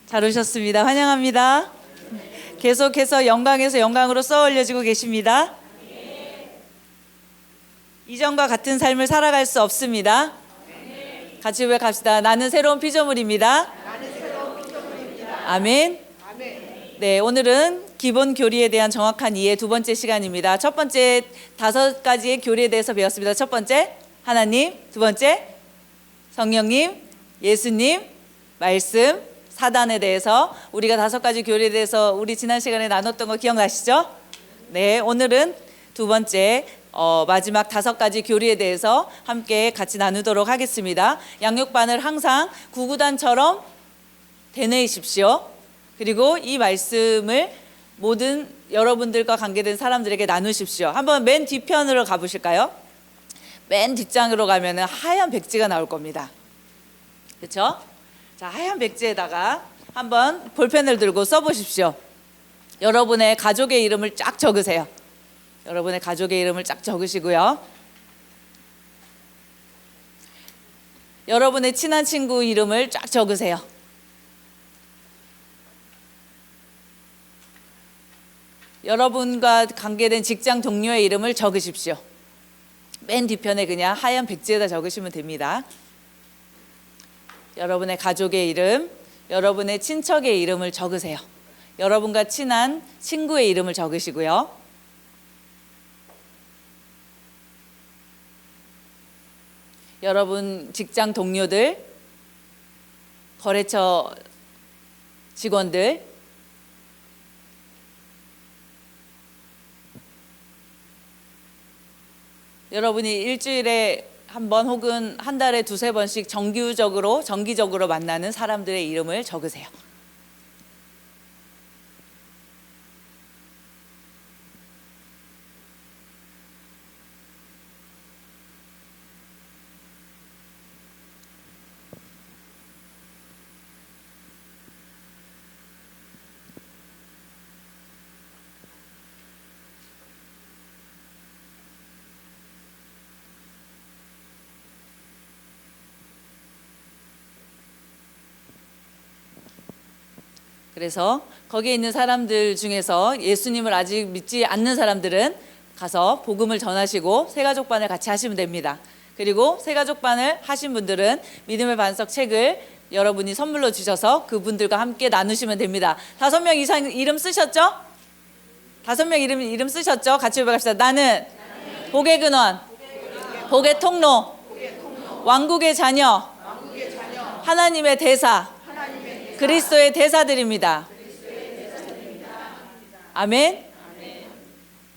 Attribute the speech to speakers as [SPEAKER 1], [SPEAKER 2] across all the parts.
[SPEAKER 1] 잘 오셨습니다. 환영합니다. 계속해서 영광에서 영광으로 쏘아 올려지고 계십니다. 이전과 같은 삶을 살아갈 수 없습니다. 같이 고백합시다. 나는 새로운 피조물입니다. 아멘. 네, 오늘은 기본 교리에 대한 정확한 이해 두 번째 시간입니다. 첫 번째 5가지의 교리에 대해서 배웠습니다. 첫 번째 하나님, 두 번째 성령님, 예수님, 말씀, 사단에 대해서 우리가 5가지 교리에 대해서 우리 지난 시간에 나눴던 거 기억나시죠? 네, 오늘은 두 번째 마지막 5가지 교리에 대해서 함께 같이 나누도록 하겠습니다. 양육반을 항상 구구단처럼 되뇌이십시오. 그리고 이 말씀을 모든 여러분들과 관계된 사람들에게 나누십시오. 한번 맨 뒤편으로 가보실까요? 맨 뒷장으로 가면 하얀 백지가 나올 겁니다. 그렇죠? 자, 하얀 백지에다가 한번 볼펜을 들고 써보십시오. 여러분의 가족의 이름을 쫙 적으세요. 여러분의 가족의 이름을 쫙 적으시고요. 여러분의 친한 친구 이름을 쫙 적으세요. 여러분과 관계된 직장 동료의 이름을 적으십시오. 맨 뒤편에 그냥 하얀 백지에다 적으시면 됩니다. 여러분의 가족의 이름, 여러분의 친척의 이름을 적으세요. 여러분과 친한 친구의 이름을 적으시고요. 여러분 직장 동료들, 거래처 직원들, 여러분이 일주일에 한 번 혹은 한 달에 2-3번씩 정기적으로 만나는 사람들의 이름을 적으세요. 그래서 거기에 있는 사람들 중에서 예수님을 아직 믿지 않는 사람들은 가서 복음을 전하시고 새가족반을 같이 하시면 됩니다. 그리고 새가족반을 하신 분들은 믿음의 반석 책을 여러분이 선물로 주셔서 그분들과 함께 나누시면 됩니다. 5명 이상 이름 쓰셨죠? 5명 이름 쓰셨죠? 같이 고백합시다. 나는 복의 근원, 복의 통로, 왕국의 자녀, 하나님의 대사, 그리스도의 대사들입니다. 아멘.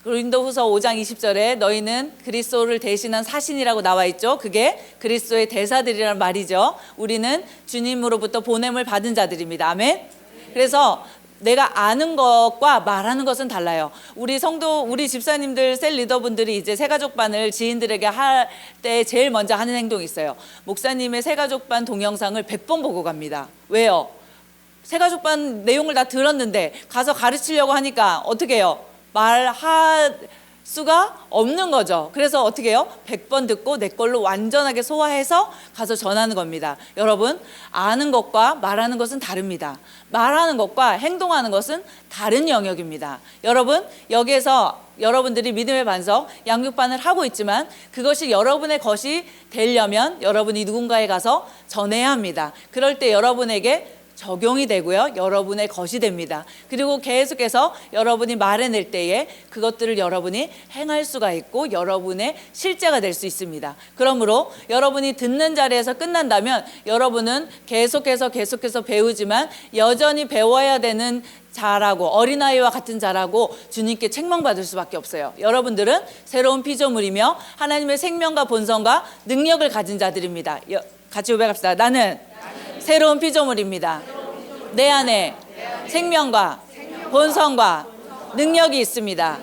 [SPEAKER 1] 고린도후서 5장 20절에 너희는 그리스도를 대신한 사신이라고 나와 있죠. 그게 그리스도의 대사들이라는 말이죠. 우리는 주님으로부터 보냄을 받은 자들입니다. 아멘. 그래서 내가 아는 것과 말하는 것은 달라요. 우리 성도, 우리 집사님들, 셀 리더분들이 이제 새가족반을 지인들에게 할 때 제일 먼저 하는 행동이 있어요. 목사님의 새가족반 동영상을 100번 보고 갑니다. 왜요? 새가족반 내용을 다 들었는데 가서 가르치려고 하니까 어떻게 해요? 말할 수가 없는 거죠. 그래서 어떻게 해요? 100번 듣고 내 걸로 완전하게 소화해서 가서 전하는 겁니다. 여러분, 아는 것과 말하는 것은 다릅니다. 말하는 것과 행동하는 것은 다른 영역입니다. 여러분, 여기에서 여러분들이 믿음의 반석 양육반을 하고 있지만 그것이 여러분의 것이 되려면 여러분이 누군가에 가서 전해야 합니다. 그럴 때 여러분에게 적용이 되고요. 여러분의 것이 됩니다. 그리고 계속해서 여러분이 말해낼 때에 그것들을 여러분이 행할 수가 있고 여러분의 실제가 될 수 있습니다. 그러므로 여러분이 듣는 자리에서 끝난다면 여러분은 계속해서 배우지만 여전히 배워야 되는 자라고 어린아이와 같은 자라고 주님께 책망받을 수밖에 없어요. 여러분들은 새로운 피조물이며 하나님의 생명과 본성과 능력을 가진 자들입니다. 같이 고백합시다. 나는 새로운 피조물입니다. 내 안에 생명과 본성과 능력이 있습니다.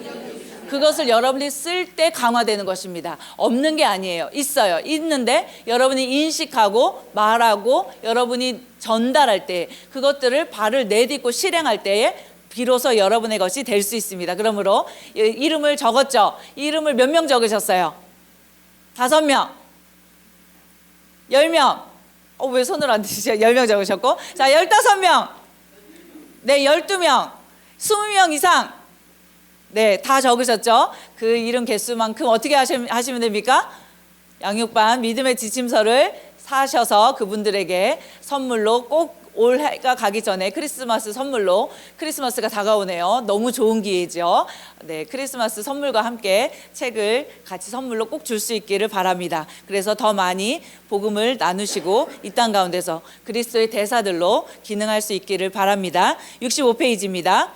[SPEAKER 1] 그것을 여러분이 쓸 때 강화되는 것입니다. 없는 게 아니에요. 있어요. 있는데 여러분이 인식하고 말하고 여러분이 전달할 때 그것들을 발을 내딛고 실행할 때에 비로소 여러분의 것이 될 수 있습니다. 그러므로 이름을 적었죠. 이름을 몇 명 적으셨어요? 5명, 10명. 왜 손을 안 드시죠? 10명 적으셨고, 자 15명, 네, 12명, 20명 이상. 네, 다 적으셨죠? 그 이름 개수만큼 어떻게 하시면 됩니까? 양육반 믿음의 지침서를 사셔서 그분들에게 선물로 꼭 올해가 가기 전에 크리스마스 선물로, 크리스마스가 다가오네요. 너무 좋은 기회죠. 네, 크리스마스 선물과 함께 책을 같이 선물로 꼭 줄 수 있기를 바랍니다. 그래서 더 많이 복음을 나누시고 이 땅 가운데서 그리스도의 대사들로 기능할 수 있기를 바랍니다. 65페이지입니다.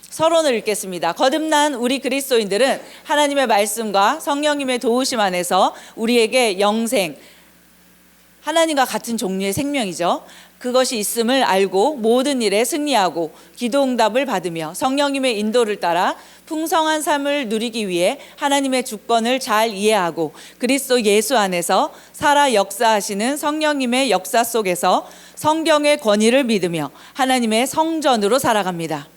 [SPEAKER 1] 서론을 읽겠습니다. 거듭난 우리 그리스도인들은 하나님의 말씀과 성령님의 도우심 안에서 우리에게 영생, 하나님과 같은 종류의 생명이죠. 그것이 있음을 알고 모든 일에 승리하고 기도응답을 받으며 성령님의 인도를 따라 풍성한 삶을 누리기 위해 하나님의 주권을 잘 이해하고 그리스도 예수 안에서 살아 역사하시는 성령님의 역사 속에서 성경의 권위를 믿으며 하나님의 성전으로 살아갑니다.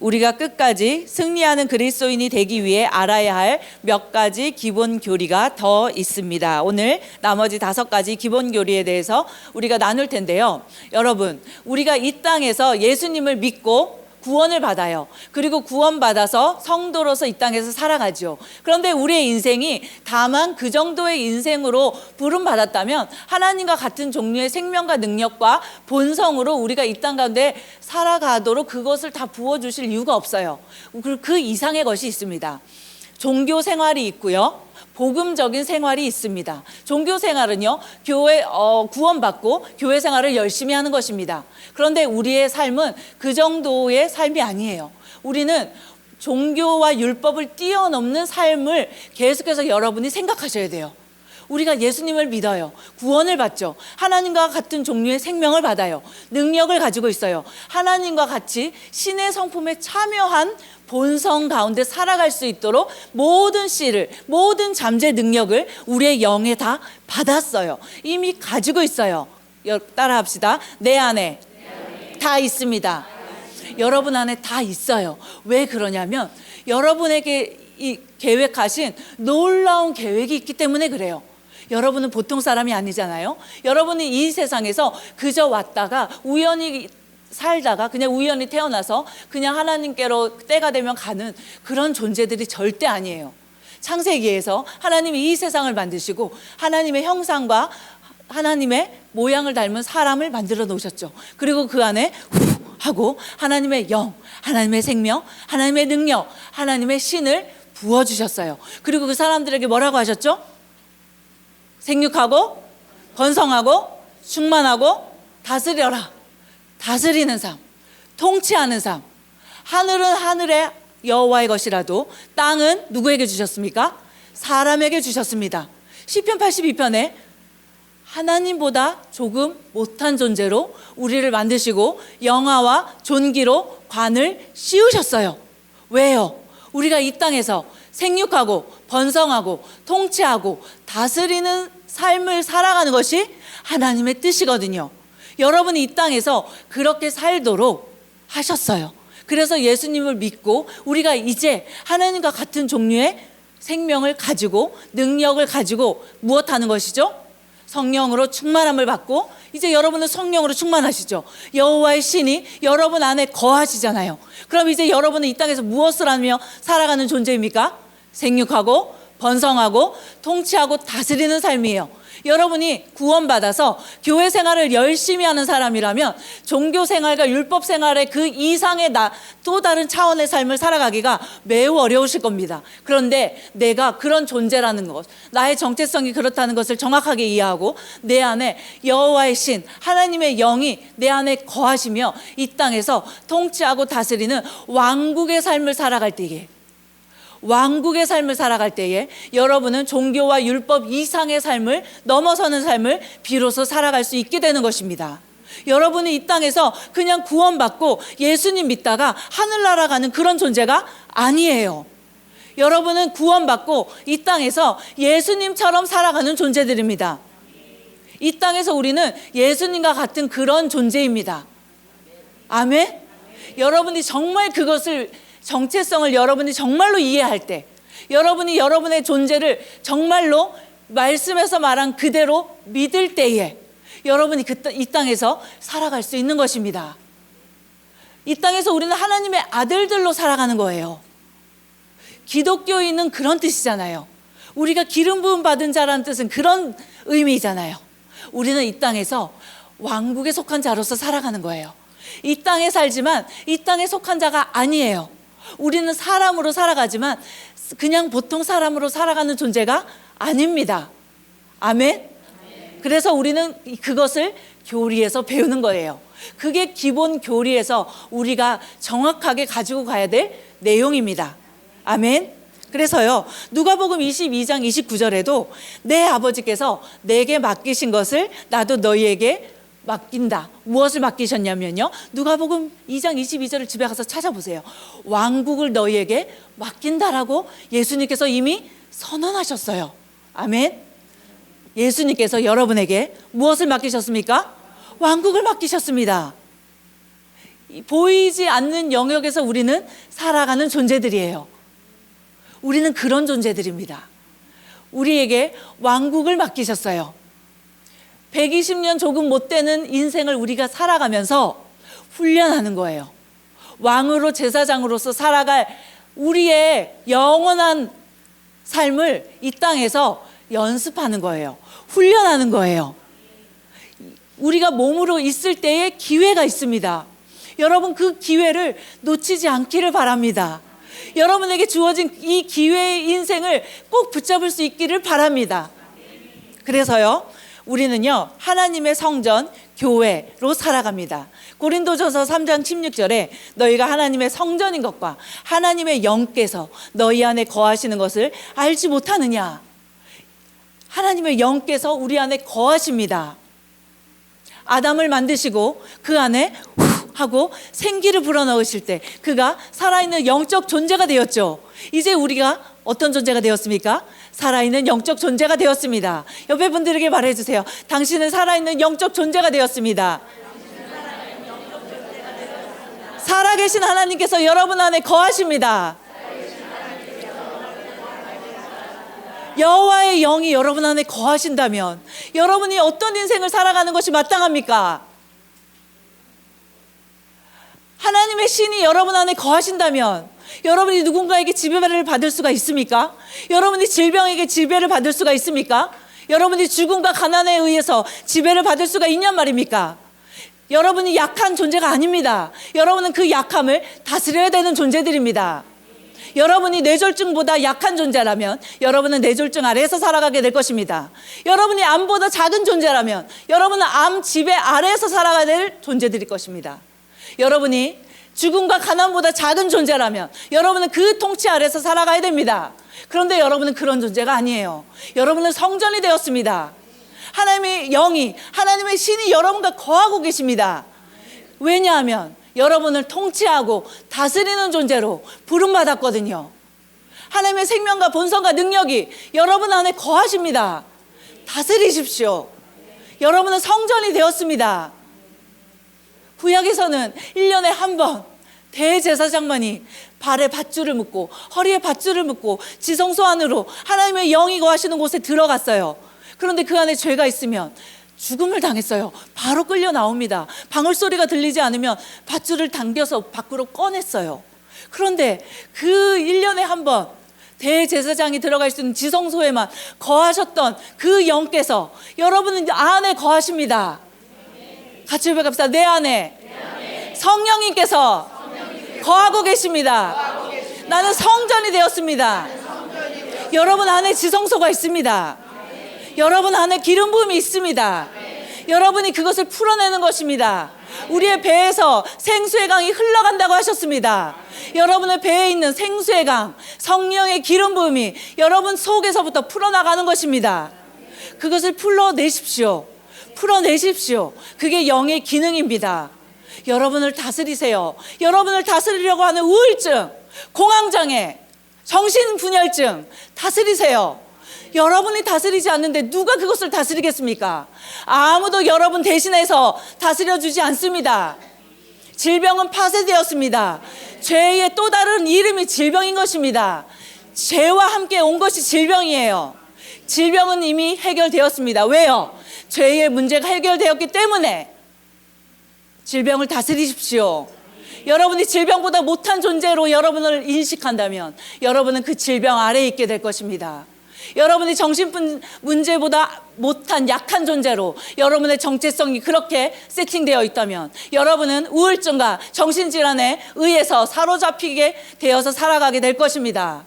[SPEAKER 1] 우리가 끝까지 승리하는 그리스도인이 되기 위해 알아야 할 몇 가지 기본 교리가 더 있습니다. 오늘 나머지 5가지 기본 교리에 대해서 우리가 나눌 텐데요. 여러분, 우리가 이 땅에서 예수님을 믿고 구원을 받아요. 그리고 구원받아서 성도로서 이 땅에서 살아가죠. 그런데 우리의 인생이 다만 그 정도의 인생으로 부름받았다면 하나님과 같은 종류의 생명과 능력과 본성으로 우리가 이 땅 가운데 살아가도록 그것을 다 부어주실 이유가 없어요. 그 이상의 것이 있습니다. 종교 생활이 있고요. 복음적인 생활이 있습니다. 종교 생활은요, 구원받고 교회 생활을 열심히 하는 것입니다. 그런데 우리의 삶은 그 정도의 삶이 아니에요. 우리는 종교와 율법을 뛰어넘는 삶을 계속해서 여러분이 생각하셔야 돼요. 우리가 예수님을 믿어요. 구원을 받죠. 하나님과 같은 종류의 생명을 받아요. 능력을 가지고 있어요. 하나님과 같이 신의 성품에 참여한 본성 가운데 살아갈 수 있도록 모든 씨를, 모든 잠재 능력을 우리의 영에 다 받았어요. 이미 가지고 있어요. 따라 합시다. 내 안에 다 있습니다. 여러분 안에 다 있어요. 왜 그러냐면 여러분에게 이 계획하신 놀라운 계획이 있기 때문에 그래요. 여러분은 보통 사람이 아니잖아요. 여러분이 이 세상에서 그저 왔다가 우연히 살다가 그냥 우연히 태어나서 그냥 하나님께로 때가 되면 가는 그런 존재들이 절대 아니에요. 창세기에서 하나님이 이 세상을 만드시고 하나님의 형상과 하나님의 모양을 닮은 사람을 만들어 놓으셨죠. 그리고 그 안에 후 하고 하나님의 영, 하나님의 생명, 하나님의 능력, 하나님의 신을 부어주셨어요. 그리고 그 사람들에게 뭐라고 하셨죠? 생육하고 번성하고 충만하고 다스려라. 다스리는 삶, 통치하는 삶. 하늘은 하늘의 여호와의 것이라도 땅은 누구에게 주셨습니까? 사람에게 주셨습니다. 시편 82편에 하나님보다 조금 못한 존재로 우리를 만드시고 영화와 존귀로 관을 씌우셨어요. 왜요? 우리가 이 땅에서 생육하고 번성하고 통치하고 다스리는 삶을 살아가는 것이 하나님의 뜻이거든요. 여러분이 이 땅에서 그렇게 살도록 하셨어요. 그래서 예수님을 믿고 우리가 이제 하나님과 같은 종류의 생명을 가지고 능력을 가지고 무엇하는 것이죠? 성령으로 충만함을 받고 이제 여러분은 성령으로 충만하시죠. 여호와의 신이 여러분 안에 거하시잖아요. 그럼 이제 여러분은 이 땅에서 무엇을 하며 살아가는 존재입니까? 생육하고 번성하고 통치하고 다스리는 삶이에요. 여러분이 구원받아서 교회 생활을 열심히 하는 사람이라면 종교 생활과 율법 생활의 그 이상의 또 다른 차원의 삶을 살아가기가 매우 어려우실 겁니다. 그런데 내가 그런 존재라는 것, 나의 정체성이 그렇다는 것을 정확하게 이해하고 내 안에 여호와의 신, 하나님의 영이 내 안에 거하시며 이 땅에서 통치하고 다스리는 왕국의 삶을 살아갈 때에 왕국의 삶을 살아갈 때에 여러분은 종교와 율법 이상의 삶을 넘어서는 삶을 비로소 살아갈 수 있게 되는 것입니다. 여러분은 이 땅에서 그냥 구원받고 예수님 믿다가 하늘나라 가는 그런 존재가 아니에요. 여러분은 구원받고 이 땅에서 예수님처럼 살아가는 존재들입니다. 이 땅에서 우리는 예수님과 같은 그런 존재입니다. 아멘? 여러분이 정말 그것을 정체성을 여러분이 정말로 이해할 때 여러분이 여러분의 존재를 정말로 말씀에서 말한 그대로 믿을 때에 여러분이 이 땅에서 살아갈 수 있는 것입니다. 이 땅에서 우리는 하나님의 아들들로 살아가는 거예요. 기독교인은 그런 뜻이잖아요. 우리가 기름 부음 받은 자라는 뜻은 그런 의미잖아요. 우리는 이 땅에서 왕국에 속한 자로서 살아가는 거예요. 이 땅에 살지만 이 땅에 속한 자가 아니에요. 우리는 사람으로 살아가지만 그냥 보통 사람으로 살아가는 존재가 아닙니다. 아멘? 그래서 우리는 그것을 교리에서 배우는 거예요. 그게 기본 교리에서 우리가 정확하게 가지고 가야 될 내용입니다. 아멘? 그래서요, 누가복음 22장 29절에도 내 아버지께서 내게 맡기신 것을 나도 너희에게 맡긴다. 무엇을 맡기셨냐면요, 누가복음 2장 22절을 집에 가서 찾아보세요. 왕국을 너희에게 맡긴다라고 예수님께서 이미 선언하셨어요. 아멘. 예수님께서 여러분에게 무엇을 맡기셨습니까? 왕국을 맡기셨습니다. 보이지 않는 영역에서 우리는 살아가는 존재들이에요. 우리는 그런 존재들입니다. 우리에게 왕국을 맡기셨어요. 120년 조금 못 되는 인생을 우리가 살아가면서 훈련하는 거예요. 왕으로 제사장으로서 살아갈 우리의 영원한 삶을 이 땅에서 연습하는 거예요. 훈련하는 거예요. 우리가 몸으로 있을 때에 기회가 있습니다. 여러분, 그 기회를 놓치지 않기를 바랍니다. 여러분에게 주어진 이 기회의 인생을 꼭 붙잡을 수 있기를 바랍니다. 그래서요, 우리는요, 하나님의 성전, 교회로 살아갑니다. 고린도전서 3장 16절에 너희가 하나님의 성전인 것과 하나님의 영께서 너희 안에 거하시는 것을 알지 못하느냐. 하나님의 영께서 우리 안에 거하십니다. 아담을 만드시고 그 안에 후 하고 생기를 불어넣으실 때 그가 살아있는 영적 존재가 되었죠. 이제 우리가 어떤 존재가 되었습니까? 살아있는 영적 존재가 되었습니다. 옆에 분들에게 말해주세요. 당신은 살아있는 영적 존재가 되었습니다. 살아계신 하나님께서 여러분 안에 거하십니다. 여호와의 영이 여러분 안에 거하신다면 여러분이 어떤 인생을 살아가는 것이 마땅합니까? 하나님의 신이 여러분 안에 거하신다면 여러분이 누군가에게 지배를 받을 수가 있습니까? 여러분이 질병에게 지배를 받을 수가 있습니까? 여러분이 죽음과 가난에 의해서 지배를 받을 수가 있냔 말입니까? 여러분이 약한 존재가 아닙니다. 여러분은 그 약함을 다스려야 되는 존재들입니다. 여러분이 뇌졸중보다 약한 존재라면 여러분은 뇌졸중 아래에서 살아가게 될 것입니다. 여러분이 암보다 작은 존재라면 여러분은 암 지배 아래에서 살아가야 될 존재들일 것입니다. 여러분이 죽음과 가난보다 작은 존재라면 여러분은 그 통치 아래에서 살아가야 됩니다. 그런데 여러분은 그런 존재가 아니에요. 여러분은 성전이 되었습니다. 하나님의 영이, 하나님의 신이 여러분과 거하고 계십니다. 왜냐하면 여러분을 통치하고 다스리는 존재로 부름받았거든요. 하나님의 생명과 본성과 능력이 여러분 안에 거하십니다. 다스리십시오. 여러분은 성전이 되었습니다. 구약에서는 1년에 한 번 대제사장만이 발에 밧줄을 묶고 허리에 밧줄을 묶고 지성소 안으로 하나님의 영이 거하시는 곳에 들어갔어요. 그런데 그 안에 죄가 있으면 죽음을 당했어요. 바로 끌려 나옵니다. 방울소리가 들리지 않으면 밧줄을 당겨서 밖으로 꺼냈어요. 그런데 그 1년에 한 번 대제사장이 들어갈 수 있는 지성소에만 거하셨던 그 영께서 여러분 안에 거하십니다. 같이 고백합시다. 내 안에 성령님께서 거하고 계십니다. 나는 성전이 되었습니다. 여러분 안에 지성소가 있습니다. 여러분 안에 기름 부음이 있습니다. 여러분이 그것을 풀어내는 것입니다. 우리의 배에서 생수의 강이 흘러간다고 하셨습니다. 여러분의 배에 있는 생수의 강, 성령의 기름 부음이 여러분 속에서부터 풀어나가는 것입니다. 그것을 풀어내십시오. 풀어내십시오. 그게 영의 기능입니다. 여러분을 다스리세요. 여러분을 다스리려고 하는 우울증, 공황장애, 정신분열증 다스리세요. 여러분이 다스리지 않는데 누가 그것을 다스리겠습니까? 아무도 여러분 대신해서 다스려주지 않습니다. 질병은 파쇄되었습니다. 죄의 또 다른 이름이 질병인 것입니다. 죄와 함께 온 것이 질병이에요. 질병은 이미 해결되었습니다. 왜요? 죄의 문제가 해결되었기 때문에 질병을 다스리십시오. 여러분이 질병보다 못한 존재로 여러분을 인식한다면 여러분은 그 질병 아래에 있게 될 것입니다. 여러분이 정신 문제보다 못한 약한 존재로 여러분의 정체성이 그렇게 세팅되어 있다면 여러분은 우울증과 정신질환에 의해서 사로잡히게 되어서 살아가게 될 것입니다.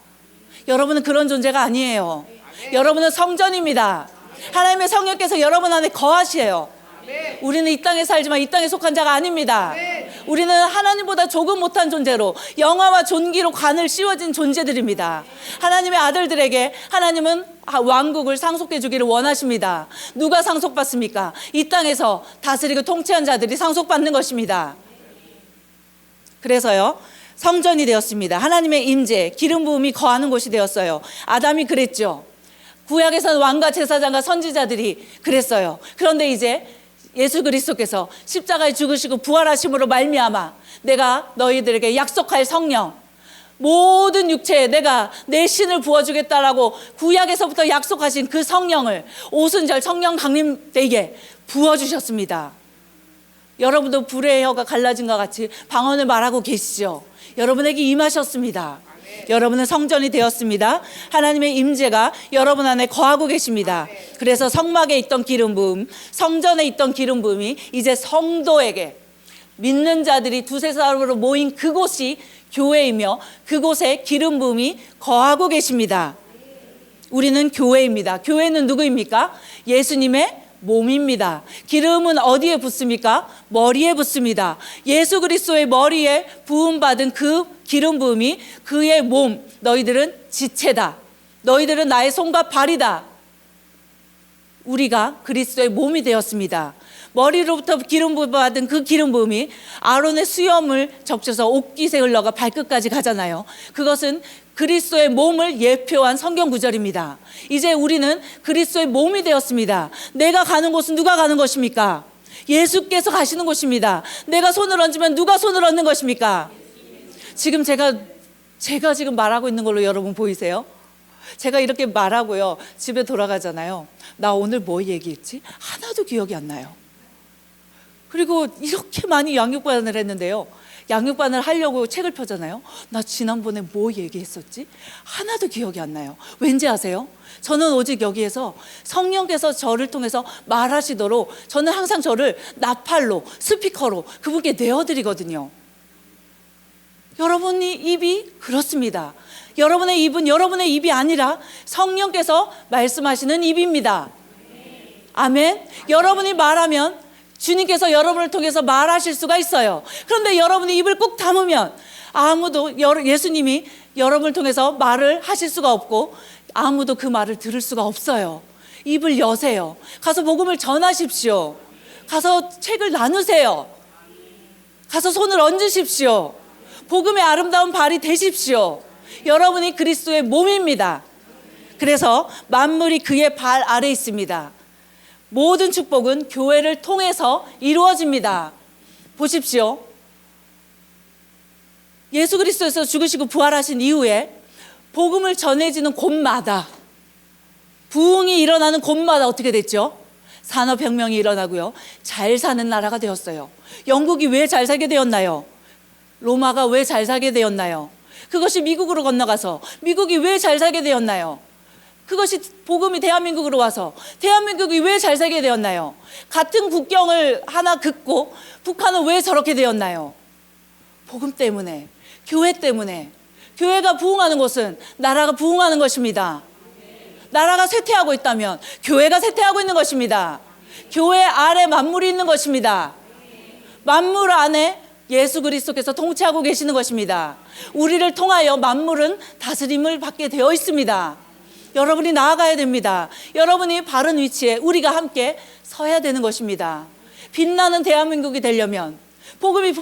[SPEAKER 1] 여러분은 그런 존재가 아니에요. 여러분은 성전입니다. 하나님의 성령께서 여러분 안에 거하시에요. 우리는 이 땅에 살지만 이 땅에 속한 자가 아닙니다. 우리는 하나님보다 조금 못한 존재로 영화와 존귀로 관을 씌워진 존재들입니다. 하나님의 아들들에게 하나님은 왕국을 상속해 주기를 원하십니다. 누가 상속받습니까? 이 땅에서 다스리고 통치한 자들이 상속받는 것입니다. 그래서요, 성전이 되었습니다. 하나님의 임재, 기름 부음이 거하는 곳이 되었어요. 아담이 그랬죠. 구약에서는 왕과 제사장과 선지자들이 그랬어요. 그런데 이제 예수 그리스도께서 십자가에 죽으시고 부활하심으로 말미암아 내가 너희들에게 약속할 성령, 모든 육체에 내가 내 신을 부어주겠다라고 구약에서부터 약속하신 그 성령을 오순절 성령 강림때에 부어주셨습니다. 여러분도 불의 혀가 갈라진 것 같이 방언을 말하고 계시죠. 여러분에게 임하셨습니다. 여러분은 성전이 되었습니다. 하나님의 임재가 여러분 안에 거하고 계십니다. 그래서 성막에 있던 기름 부음, 성전에 있던 기름 부음이 이제 성도에게, 믿는 자들이 두세 사람으로 모인 그곳이 교회이며 그곳에 기름 부음이 거하고 계십니다. 우리는 교회입니다. 교회는 누구입니까? 예수님의 몸입니다. 기름은 어디에 붓습니까? 머리에 붓습니다. 예수 그리스도의 머리에 부음받은 그 기름 부음이 그의 몸, 너희들은 지체다. 너희들은 나의 손과 발이다. 우리가 그리스도의 몸이 되었습니다. 머리로부터 기름 부음 받은 그 기름 부음이 아론의 수염을 적셔서 옷깃에 흘러가 발끝까지 가잖아요. 그것은 그리스도의 몸을 예표한 성경 구절입니다. 이제 우리는 그리스도의 몸이 되었습니다. 내가 가는 곳은 누가 가는 것입니까? 예수께서 가시는 곳입니다. 내가 손을 얹으면 누가 손을 얹는 것입니까? 지금 제가 지금 말하고 있는 걸로 여러분 보이세요? 제가 이렇게 말하고요, 집에 돌아가잖아요. 나 오늘 뭐 얘기했지? 하나도 기억이 안 나요. 그리고 이렇게 많이 양육반을 했는데요, 양육반을 하려고 책을 펴잖아요. 나 지난번에 뭐 얘기했었지? 하나도 기억이 안 나요. 왠지 아세요? 저는 오직 여기에서 성령께서 저를 통해서 말하시도록 저는 항상 저를 나팔로, 스피커로 그분께 내어드리거든요. 여러분이 입이 그렇습니다. 여러분의 입은 여러분의 입이 아니라 성령께서 말씀하시는 입입니다. 아멘. 여러분이 말하면 주님께서 여러분을 통해서 말하실 수가 있어요. 그런데 여러분이 입을 꾹 다무면 아무도, 예수님이 여러분을 통해서 말을 하실 수가 없고 아무도 그 말을 들을 수가 없어요. 입을 여세요. 가서 복음을 전하십시오. 가서 책을 나누세요. 가서 손을 얹으십시오. 복음의 아름다운 발이 되십시오. 여러분이 그리스도의 몸입니다. 그래서 만물이 그의 발 아래 있습니다. 모든 축복은 교회를 통해서 이루어집니다. 보십시오. 예수 그리스도에서 죽으시고 부활하신 이후에 복음을 전해지는 곳마다, 부흥이 일어나는 곳마다 어떻게 됐죠? 산업혁명이 일어나고요, 잘 사는 나라가 되었어요. 영국이 왜 잘 살게 되었나요? 로마가 왜 잘 살게 되었나요? 그것이 미국으로 건너가서 미국이 왜 잘 살게 되었나요? 그것이 복음이 대한민국으로 와서 대한민국이 왜 잘 살게 되었나요? 같은 국경을 하나 긋고 북한은 왜 저렇게 되었나요? 복음 때문에, 교회 때문에. 교회가 부흥하는 곳은 나라가 부흥하는 것입니다. 나라가 쇠퇴하고 있다면 교회가 쇠퇴하고 있는 것입니다. 교회 아래 만물이 있는 것입니다. 만물 안에 예수 그리스도께서 통치하고 계시는 것입니다. 우리를 통하여 만물은 다스림을 받게 되어 있습니다. 여러분이 나아가야 됩니다. 여러분이 바른 위치에 우리가 함께 서야 되는 것입니다. 빛나는 대한민국이 되려면, 복음이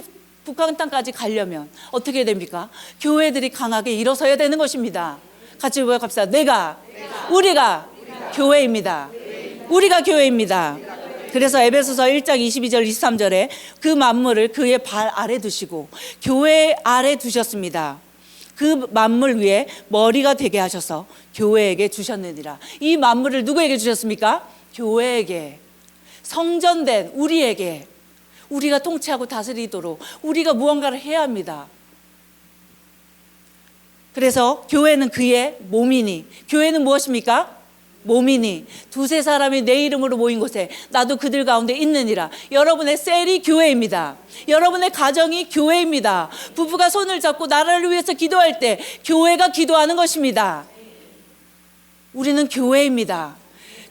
[SPEAKER 1] 북한 땅까지 가려면 어떻게 됩니까? 교회들이 강하게 일어서야 되는 것입니다. 같이 고백합시다. 우리가 교회입니다. 우리가 교회입니다. 그래서 에베소서 1장 22절 23절에 그 만물을 그의 발 아래 두시고 교회 아래 두셨습니다. 그 만물 위에 머리가 되게 하셔서 교회에게 주셨느니라. 이 만물을 누구에게 주셨습니까? 교회에게, 성전된 우리에게. 우리가 통치하고 다스리도록 우리가 무언가를 해야 합니다. 그래서 교회는 그의 몸이니, 교회는 무엇입니까? 몸이니, 두세 사람이 내 이름으로 모인 곳에 나도 그들 가운데 있느니라. 여러분의 셀이 교회입니다. 여러분의 가정이 교회입니다. 부부가 손을 잡고 나라를 위해서 기도할 때 교회가 기도하는 것입니다. 우리는 교회입니다.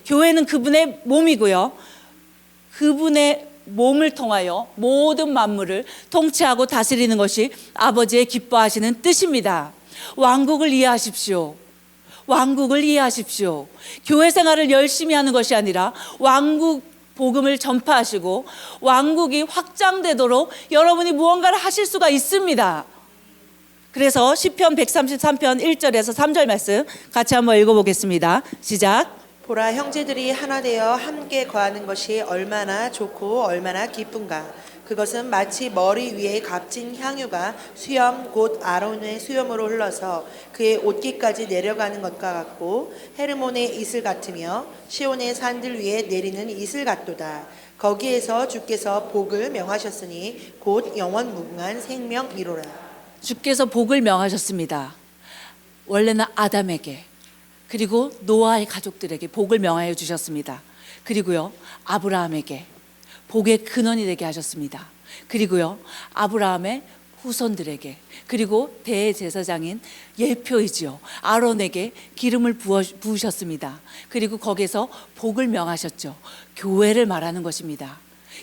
[SPEAKER 1] 교회는 그분의 몸이고요, 그분의 몸을 통하여 모든 만물을 통치하고 다스리는 것이 아버지의 기뻐하시는 뜻입니다. 왕국을 이해하십시오. 왕국을 이해하십시오. 교회 생활을 열심히 하는 것이 아니라 왕국 복음을 전파하시고 왕국이 확장되도록 여러분이 무언가를 하실 수가 있습니다. 그래서 시편 133편 1절에서 3절 말씀 같이 한번 읽어보겠습니다. 시작.
[SPEAKER 2] 보라, 형제들이 하나 되어 함께 거하는 것이 얼마나 좋고 얼마나 기쁜가. 그것은 마치 머리 위에 값진 향유가 수염 곧 아론의 수염으로 흘러서 그의 옷깃까지 내려가는 것과 같고 헤르몬의 이슬 같으며 시온의 산들 위에 내리는 이슬 같도다. 거기에서 주께서 복을 명하셨으니 곧 영원 무궁한 생명이로라.
[SPEAKER 1] 주께서 복을 명하셨습니다. 원래는 아담에게, 그리고 노아의 가족들에게 복을 명하여 주셨습니다. 그리고요, 아브라함에게 복의 근원이 되게 하셨습니다. 그리고요, 아브라함의 후손들에게, 그리고 대제사장인 예표이지요, 아론에게 기름을 부으셨습니다. 그리고 거기서 복을 명하셨죠. 교회를 말하는 것입니다.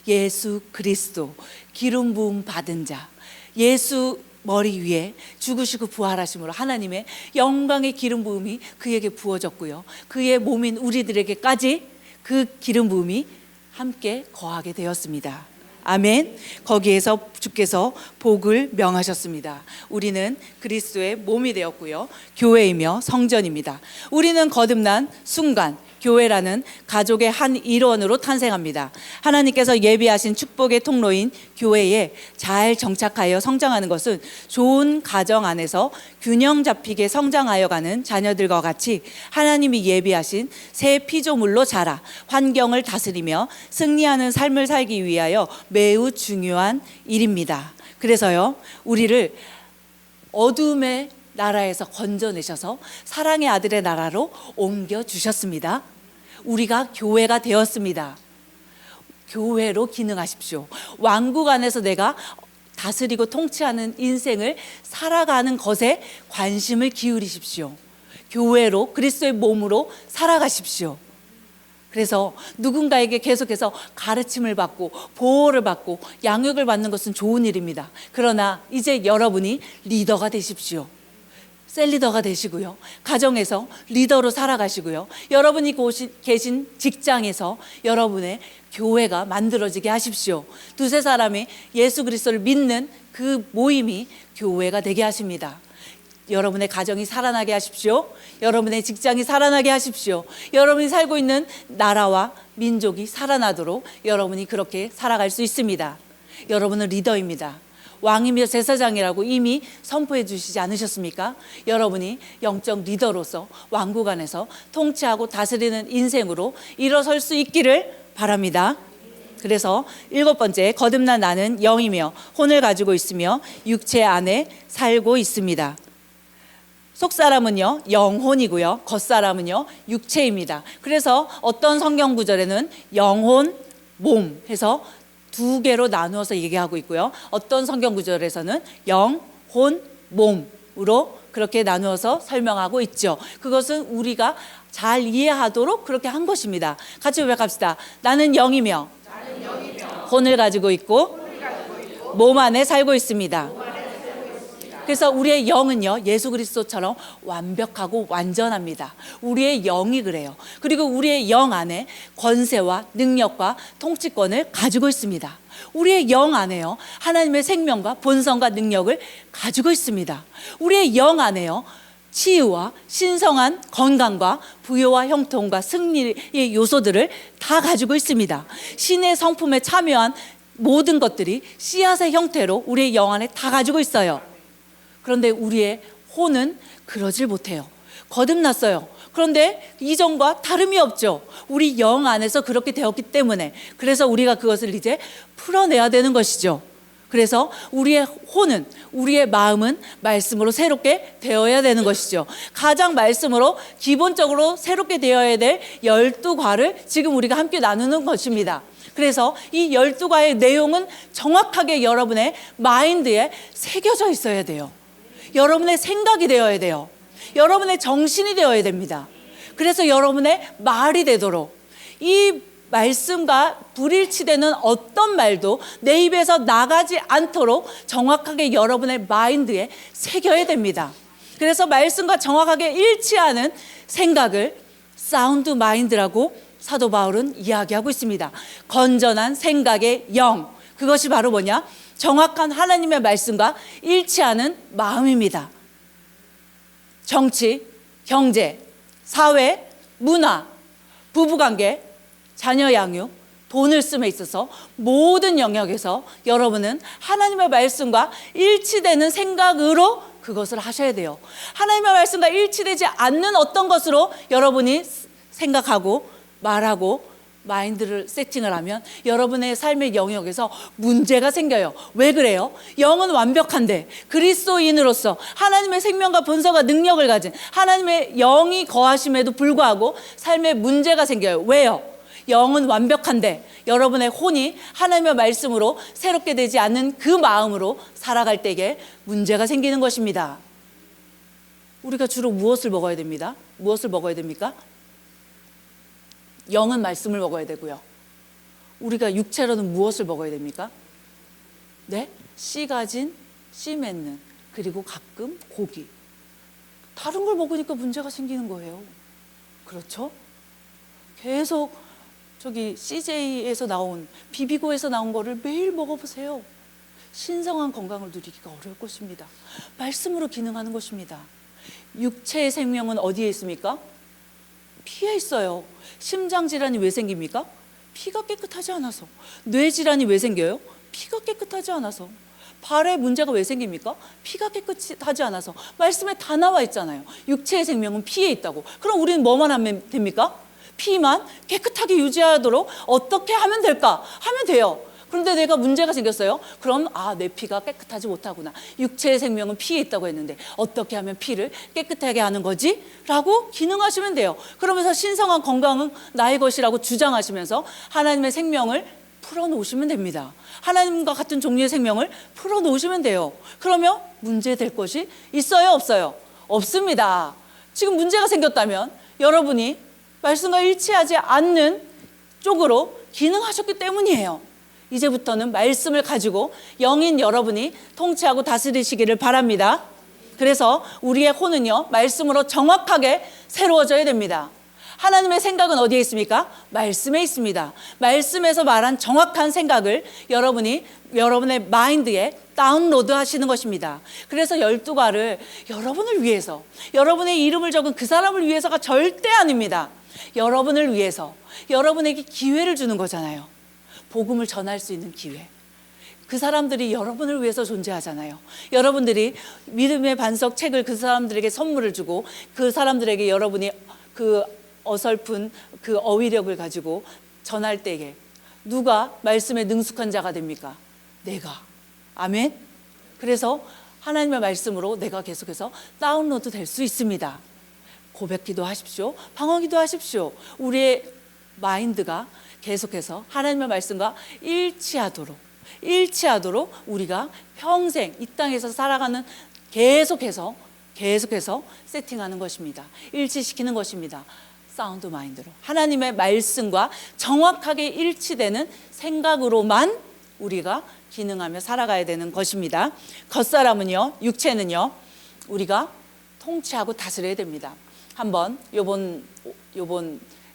[SPEAKER 1] 예수 그리스도 기름 부음 받은 자, 예수 머리 위에 죽으시고 부활하심으로 하나님의 영광의 기름 부음이 그에게 부어졌고요, 그의 몸인 우리들에게까지 그 기름 부음이 함께 거하게 되었습니다. 아멘. 거기에서 주께서 복을 명하셨습니다. 우리는 그리스도의 몸이 되었고요, 교회이며 성전입니다. 우리는 거듭난 순간 교회라는 가족의 한 일원으로 탄생합니다. 하나님께서 예비하신 축복의 통로인 교회에 잘 정착하여 성장하는 것은 좋은 가정 안에서 균형 잡히게 성장하여 가는 자녀들과 같이 하나님이 예비하신 새 피조물로 자라 환경을 다스리며 승리하는 삶을 살기 위하여 매우 중요한 일입니다. 그래서요, 우리를 어둠의 나라에서 건져내셔서 사랑의 아들의 나라로 옮겨주셨습니다. 우리가 교회가 되었습니다. 교회로 기능하십시오. 왕국 안에서 내가 다스리고 통치하는 인생을 살아가는 것에 관심을 기울이십시오. 교회로, 그리스도의 몸으로 살아가십시오. 그래서 누군가에게 계속해서 가르침을 받고 보호를 받고 양육을 받는 것은 좋은 일입니다. 그러나 이제 여러분이 리더가 되십시오. 셀리더가 되시고요, 가정에서 리더로 살아가시고요, 여러분이 계신 직장에서 여러분의 교회가 만들어지게 하십시오. 두세 사람이 예수 그리스도를 믿는 그 모임이 교회가 되게 하십니다. 여러분의 가정이 살아나게 하십시오. 여러분의 직장이 살아나게 하십시오. 여러분이 살고 있는 나라와 민족이 살아나도록 여러분이 그렇게 살아갈 수 있습니다. 여러분은 리더입니다. 왕이며 제사장이라고 이미 선포해 주시지 않으셨습니까? 여러분이 영적 리더로서 왕국 안에서 통치하고 다스리는 인생으로 일어설 수 있기를 바랍니다. 그래서 7번째, 거듭난 나는 영이며 혼을 가지고 있으며 육체 안에 살고 있습니다. 속사람은요 영혼이고요, 겉사람은요 육체입니다. 그래서 어떤 성경 구절에는 영혼, 몸 해서 두 개로 나누어서 얘기하고 있고요, 어떤 성경 구절에서는 영, 혼, 몸으로 그렇게 나누어서 설명하고 있죠. 그것은 우리가 잘 이해하도록 그렇게 한 것입니다. 같이 고백합시다. 나는 영이며 혼을 가지고 있고 몸 안에 살고 있습니다. 그래서 우리의 영은요 예수 그리스도처럼 완벽하고 완전합니다. 우리의 영이 그래요. 그리고 우리의 영 안에 권세와 능력과 통치권을 가지고 있습니다. 우리의 영 안에요 하나님의 생명과 본성과 능력을 가지고 있습니다. 우리의 영 안에요 치유와 신성한 건강과 부여와 형통과 승리의 요소들을 다 가지고 있습니다. 신의 성품에 참여한 모든 것들이 씨앗의 형태로 우리의 영 안에 다 가지고 있어요. 그런데 우리의 혼은 그러질 못해요. 거듭났어요. 그런데 이전과 다름이 없죠. 우리 영 안에서 그렇게 되었기 때문에. 그래서 우리가 그것을 이제 풀어내야 되는 것이죠. 그래서 우리의 혼은, 우리의 마음은 말씀으로 새롭게 되어야 되는 것이죠. 가장 말씀으로 기본적으로 새롭게 되어야 될 12과를 지금 우리가 함께 나누는 것입니다. 그래서 이 12과의 내용은 정확하게 여러분의 마인드에 새겨져 있어야 돼요. 여러분의 생각이 되어야 돼요. 여러분의 정신이 되어야 됩니다. 그래서 여러분의 말이 되도록, 이 말씀과 불일치되는 어떤 말도 내 입에서 나가지 않도록 정확하게 여러분의 마인드에 새겨야 됩니다. 그래서 말씀과 정확하게 일치하는 생각을 사운드 마인드라고 사도 바울은 이야기하고 있습니다. 건전한 생각의 영, 그것이 바로 뭐냐? 정확한 하나님의 말씀과 일치하는 마음입니다. 정치, 경제, 사회, 문화, 부부관계, 자녀 양육, 돈을 씀에 있어서 모든 영역에서 여러분은 하나님의 말씀과 일치되는 생각으로 그것을 하셔야 돼요. 하나님의 말씀과 일치되지 않는 어떤 것으로 여러분이 생각하고 말하고 마인드를 세팅을 하면 여러분의 삶의 영역에서 문제가 생겨요. 왜 그래요? 영은 완벽한데 그리스도인으로서 하나님의 생명과 본성과 능력을 가진 하나님의 영이 거하심에도 불구하고 삶에 문제가 생겨요. 왜요? 영은 완벽한데 여러분의 혼이 하나님의 말씀으로 새롭게 되지 않는 그 마음으로 살아갈 때에 문제가 생기는 것입니다. 우리가 주로 무엇을 먹어야 됩니다? 무엇을 먹어야 됩니까? 영은 말씀을 먹어야 되고요. 우리가 육체로는 무엇을 먹어야 됩니까? 네? 씨 가진, 씨 맺는, 그리고 가끔 고기. 다른 걸 먹으니까 문제가 생기는 거예요. 그렇죠? 계속 저기 CJ에서 나온, 비비고에서 나온 거를 매일 먹어보세요. 신성한 건강을 누리기가 어려울 것입니다. 말씀으로 기능하는 것입니다. 육체의 생명은 어디에 있습니까? 피에 있어요. 심장질환이 왜 생깁니까? 피가 깨끗하지 않아서. 뇌질환이 왜 생겨요? 피가 깨끗하지 않아서. 발에 문제가 왜 생깁니까? 피가 깨끗하지 않아서. 말씀에 다 나와 있잖아요. 육체의 생명은 피에 있다고. 그럼 우리는 뭐만 하면 됩니까? 피만 깨끗하게 유지하도록 어떻게 하면 될까? 하면 돼요. 그런데 내가 문제가 생겼어요. 그럼 내 피가 깨끗하지 못하구나. 육체의 생명은 피에 있다고 했는데 어떻게 하면 피를 깨끗하게 하는 거지? 라고 기능하시면 돼요. 그러면서 신성한 건강은 나의 것이라고 주장하시면서 하나님의 생명을 풀어놓으시면 됩니다. 하나님과 같은 종류의 생명을 풀어놓으시면 돼요. 그러면 문제될 것이 있어요? 없어요? 없습니다. 지금 문제가 생겼다면 여러분이 말씀과 일치하지 않는 쪽으로 기능하셨기 때문이에요. 이제부터는 말씀을 가지고 영인 여러분이 통치하고 다스리시기를 바랍니다. 그래서 우리의 혼은요, 말씀으로 정확하게 새로워져야 됩니다. 하나님의 생각은 어디에 있습니까? 말씀에 있습니다. 말씀에서 말한 정확한 생각을 여러분이 여러분의 마인드에 다운로드 하시는 것입니다. 그래서 12과를 여러분을 위해서, 여러분의 이름을 적은 그 사람을 위해서가 절대 아닙니다. 여러분을 위해서, 여러분에게 기회를 주는 거잖아요. 복음을 전할 수 있는 기회. 그 사람들이 여러분을 위해서 존재하잖아요. 여러분들이 믿음의 반석 책을 그 사람들에게 선물을 주고 그 사람들에게 여러분이 그 어설픈 그 어휘력을 가지고 전할 때에 누가 말씀에 능숙한 자가 됩니까? 내가. 아멘. 그래서 하나님의 말씀으로 내가 계속해서 다운로드 될 수 있습니다. 고백기도 하십시오. 방언기도 하십시오. 우리의 마인드가 계속해서 하나님의 말씀과 일치하도록 우리가 평생 이 땅에서 살아가는 계속해서 세팅하는 것입니다. 일치시키는 것입니다. 사운드 마인드로 하나님의 말씀과 정확하게 일치되는 생각으로만 우리가 기능하며 살아가야 되는 것입니다. 겉사람은요, 육체는요, 우리가 통치하고 다스려야 됩니다. 한번 요번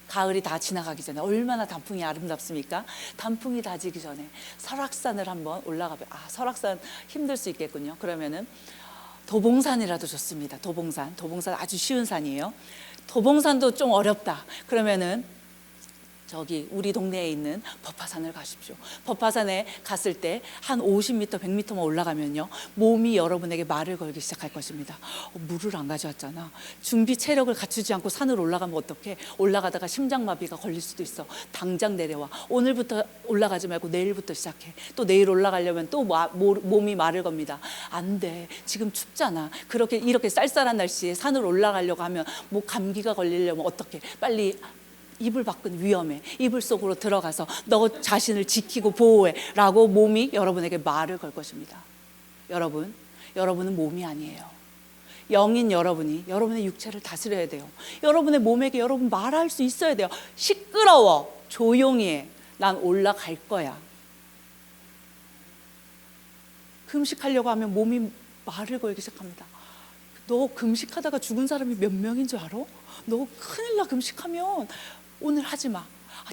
[SPEAKER 1] 가을이 다 지나가기 전에 얼마나 단풍이 아름답습니까? 단풍이 다지기 전에 설악산을 한번 올라가면, 설악산 힘들 수 있겠군요. 그러면은 도봉산이라도 좋습니다. 도봉산 아주 쉬운 산이에요. 도봉산도 좀 어렵다. 그러면은 저기 우리 동네에 있는 법화산을 가십시오. 법화산에 갔을 때 한 50m, 100m만 올라가면요, 몸이 여러분에게 말을 걸기 시작할 것입니다. 물을 안 가져왔잖아. 준비 체력을 갖추지 않고 산을 올라가면 어떡해? 올라가다가 심장마비가 걸릴 수도 있어. 당장 내려와. 오늘부터 올라가지 말고 내일부터 시작해. 또 내일 올라가려면 또 몸이 말을 겁니다. 안 돼. 지금 춥잖아. 이렇게 쌀쌀한 날씨에 산을 올라가려고 하면 뭐 감기가 걸리려면 어떡해? 빨리 이불 밖은 위험해. 이불 속으로 들어가서 너 자신을 지키고 보호해 라고 몸이 여러분에게 말을 걸 것입니다. 여러분은 몸이 아니에요. 영인 여러분이 여러분의 육체를 다스려야 돼요. 여러분의 몸에게 여러분 말할 수 있어야 돼요. 시끄러워. 조용히 해. 난 올라갈 거야. 금식하려고 하면 몸이 말을 걸기 시작합니다. 너 금식하다가 죽은 사람이 몇 명인 줄 알아? 너 큰일 나. 금식하면 오늘 하지 마.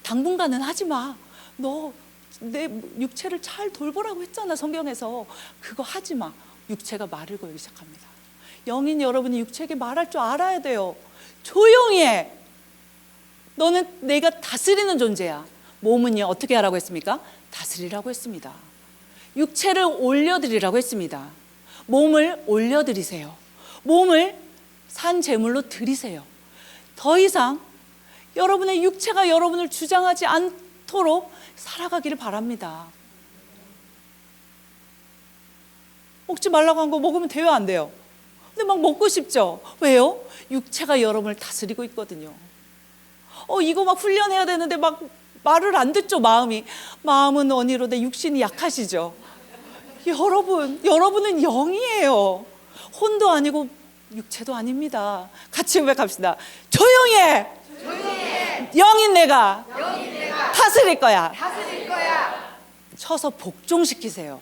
[SPEAKER 1] 당분간은 하지 마. 너 내 육체를 잘 돌보라고 했잖아, 성경에서. 그거 하지 마. 육체가 말을 걸기 시작합니다. 영인 여러분이 육체에게 말할 줄 알아야 돼요. 조용히 해. 너는 내가 다스리는 존재야. 몸은요, 어떻게 하라고 했습니까? 다스리라고 했습니다. 육체를 올려드리라고 했습니다. 몸을 올려드리세요. 몸을 산 제물로 드리세요. 더 이상 여러분의 육체가 여러분을 주장하지 않도록 살아가기를 바랍니다. 먹지 말라고 한 거 먹으면 돼요, 안 돼요? 근데 막 먹고 싶죠? 왜요? 육체가 여러분을 다스리고 있거든요. 이거 막 훈련해야 되는데 막 말을 안 듣죠, 마음이. 마음은 언니로되 육신이 약하시죠. 여러분은 영이에요. 혼도 아니고 육체도 아닙니다. 같이 고백합시다. 조용히 해. 영인 내가 다스릴 거야. 쳐서 복종시키세요.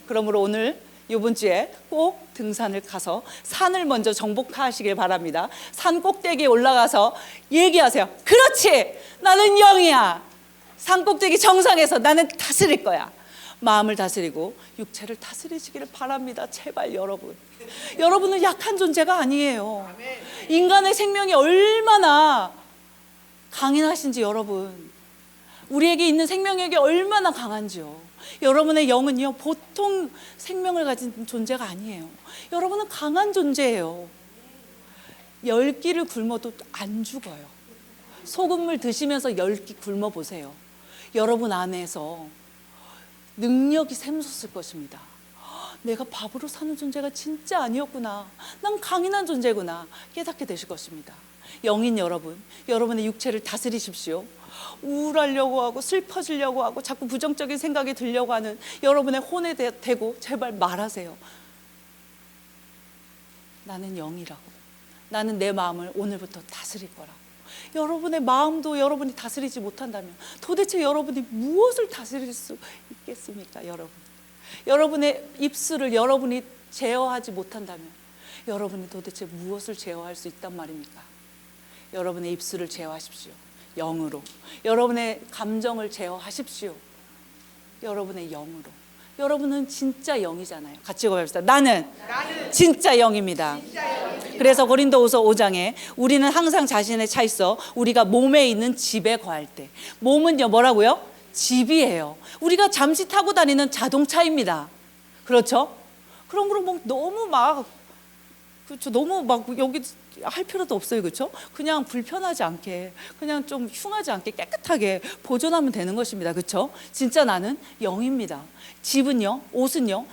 [SPEAKER 1] 그러므로 오늘 이번 주에 꼭 등산을 가서 산을 먼저 정복하시길 바랍니다. 산 꼭대기에 올라가서 얘기하세요. 그렇지, 나는 영이야. 산 꼭대기 정상에서 나는 다스릴 거야. 마음을 다스리고 육체를 다스리시기를 바랍니다. 제발 여러분은 약한 존재가 아니에요. 인간의 생명이 얼마나 강인하신지, 우리에게 있는 생명력이 얼마나 강한지요. 여러분의 영은요, 보통 생명을 가진 존재가 아니에요. 여러분은 강한 존재예요. 10끼를 굶어도 안 죽어요. 소금물 드시면서 10끼 굶어보세요. 여러분 안에서 능력이 샘솟을 것입니다. 내가 밥으로 사는 존재가 진짜 아니었구나. 난 강인한 존재구나. 깨닫게 되실 것입니다. 영인 여러분의 육체를 다스리십시오. 우울하려고 하고 슬퍼지려고 하고 자꾸 부정적인 생각이 들려고 하는 여러분의 혼에 대고 제발 말하세요. 나는 영이라고. 나는 내 마음을 오늘부터 다스릴 거라고. 여러분의 마음도 여러분이 다스리지 못한다면 도대체 여러분이 무엇을 다스릴 수 있겠습니까? 여러분의 입술을 여러분이 제어하지 못한다면 여러분이 도대체 무엇을 제어할 수 있단 말입니까? 여러분의 입술을 제어하십시오. 영으로. 여러분의 감정을 제어하십시오. 여러분의 영으로. 여러분은 진짜 영이잖아요. 같이 고백합시다. 나는 진짜 영입니다. 그래서 고린도후서 5장에 우리는 항상 자신의 차 있어 우리가 몸에 있는 집에 거할 때, 몸은요 뭐라고요? 집이에요. 우리가 잠시 타고 다니는 자동차입니다. 그렇죠? 그러므로 뭐 너무 막 여기 할 필요도 없어요. 그렇죠? 그냥 불편하지 않게, 그냥 좀 흉하지 않게 깨끗하게 보존하면 되는 것입니다. 그렇죠? 진짜 나는 영입니다. 집은요, 옷은요,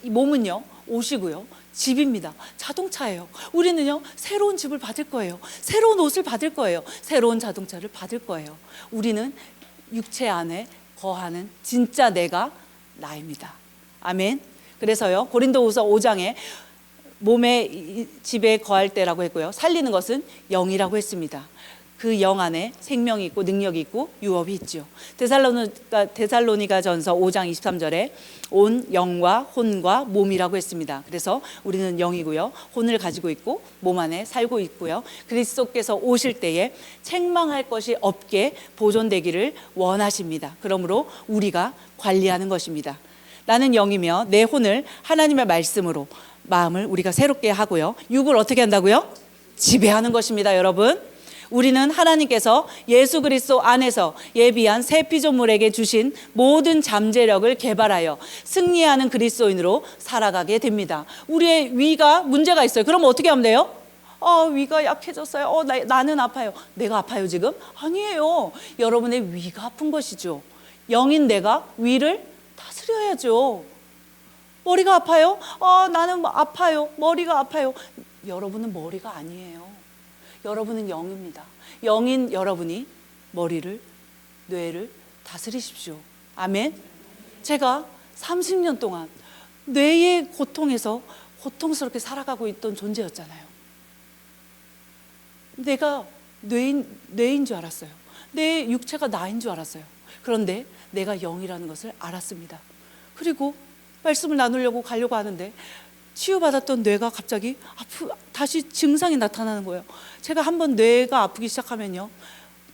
[SPEAKER 1] 이 몸은요, 옷이고요, 집입니다. 자동차예요. 우리는요, 새로운 집을 받을 거예요. 새로운 옷을 받을 거예요. 새로운 자동차를 받을 거예요. 우리는 육체 안에 거하는 진짜 내가 나입니다. 아멘. 그래서요, 고린도후서 5장에 몸의 집에 거할 때라고 했고요, 살리는 것은 영이라고 했습니다. 그 영 안에 생명이 있고 능력이 있고 유업이 있죠. 데살로니가전서 5장 23절에 온 영과 혼과 몸이라고 했습니다. 그래서 우리는 영이고요, 혼을 가지고 있고 몸 안에 살고 있고요, 그리스도께서 오실 때에 책망할 것이 없게 보존되기를 원하십니다. 그러므로 우리가 관리하는 것입니다. 나는 영이며 내 혼을 하나님의 말씀으로, 마음을 우리가 새롭게 하고요, 육을 어떻게 한다고요? 지배하는 것입니다. 여러분, 우리는 하나님께서 예수 그리스도 안에서 예비한 새 피조물에게 주신 모든 잠재력을 개발하여 승리하는 그리스도인으로 살아가게 됩니다. 우리의 위가 문제가 있어요. 그럼 어떻게 하면 돼요? 위가 약해졌어요. 나는 아파요. 내가 아파요 지금? 아니에요. 여러분의 위가 아픈 것이죠. 영인 내가 위를 다스려야죠. 머리가 아파요? 나는 아파요. 머리가 아파요. 여러분은 머리가 아니에요. 여러분은 영입니다. 영인 여러분이 머리를, 뇌를 다스리십시오. 아멘. 제가 30년 동안 뇌의 고통에서 고통스럽게 살아가고 있던 존재였잖아요. 내가 뇌인 줄 알았어요. 내 육체가 나인 줄 알았어요. 그런데 내가 영이라는 것을 알았습니다. 그리고 말씀을 나누려고 가려고 하는데 치유받았던 뇌가 갑자기 다시 증상이 나타나는 거예요. 제가 한번 뇌가 아프기 시작하면요,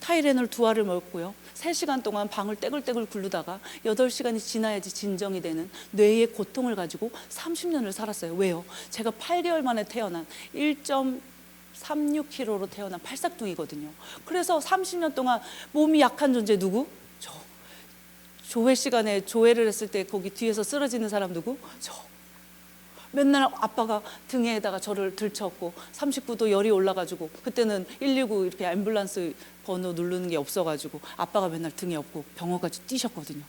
[SPEAKER 1] 타이레놀 2알을 먹고요, 3시간 동안 방을 떼굴떼굴 굴르다가 8시간이 지나야지 진정이 되는 뇌의 고통을 가지고 30년을 살았어요. 왜요? 제가 8개월 만에 태어난 1.36kg로 태어난 팔싹둥이거든요. 그래서 30년 동안 몸이 약한 존재 누구? 저. 조회 시간에 조회를 했을 때 거기 뒤에서 쓰러지는 사람 누구? 저. 맨날 아빠가 등에다가 저를 들쳤고 39도 열이 올라가지고, 그때는 119 이렇게 앰뷸런스 번호 누르는 게 없어가지고 아빠가 맨날 등에 업고 병원까지 뛰셨거든요.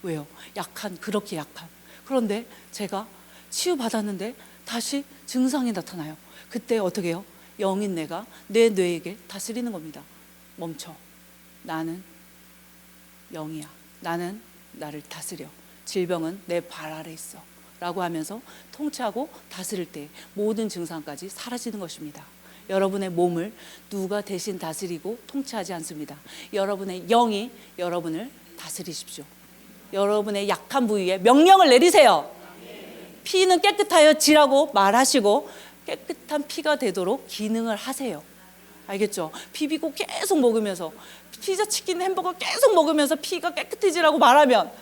[SPEAKER 1] 왜요? 그렇게 약한. 그런데 제가 치유받았는데 다시 증상이 나타나요. 그때 어떻게 해요? 영인 내가 내 뇌에게 다스리는 겁니다. 멈춰. 나는 영이야. 나는 나를 다스려. 질병은 내 발 아래 있어. 라고 하면서 통치하고 다스릴 때 모든 증상까지 사라지는 것입니다. 여러분의 몸을 누가 대신 다스리고 통치하지 않습니다. 여러분의 영이 여러분을 다스리십시오. 여러분의 약한 부위에 명령을 내리세요. 피는 깨끗하여 지라고 말하시고 깨끗한 피가 되도록 기능을 하세요. 알겠죠? 비비고 계속 먹으면서, 피자, 치킨, 햄버거 계속 먹으면서 피가 깨끗해지라고 말하면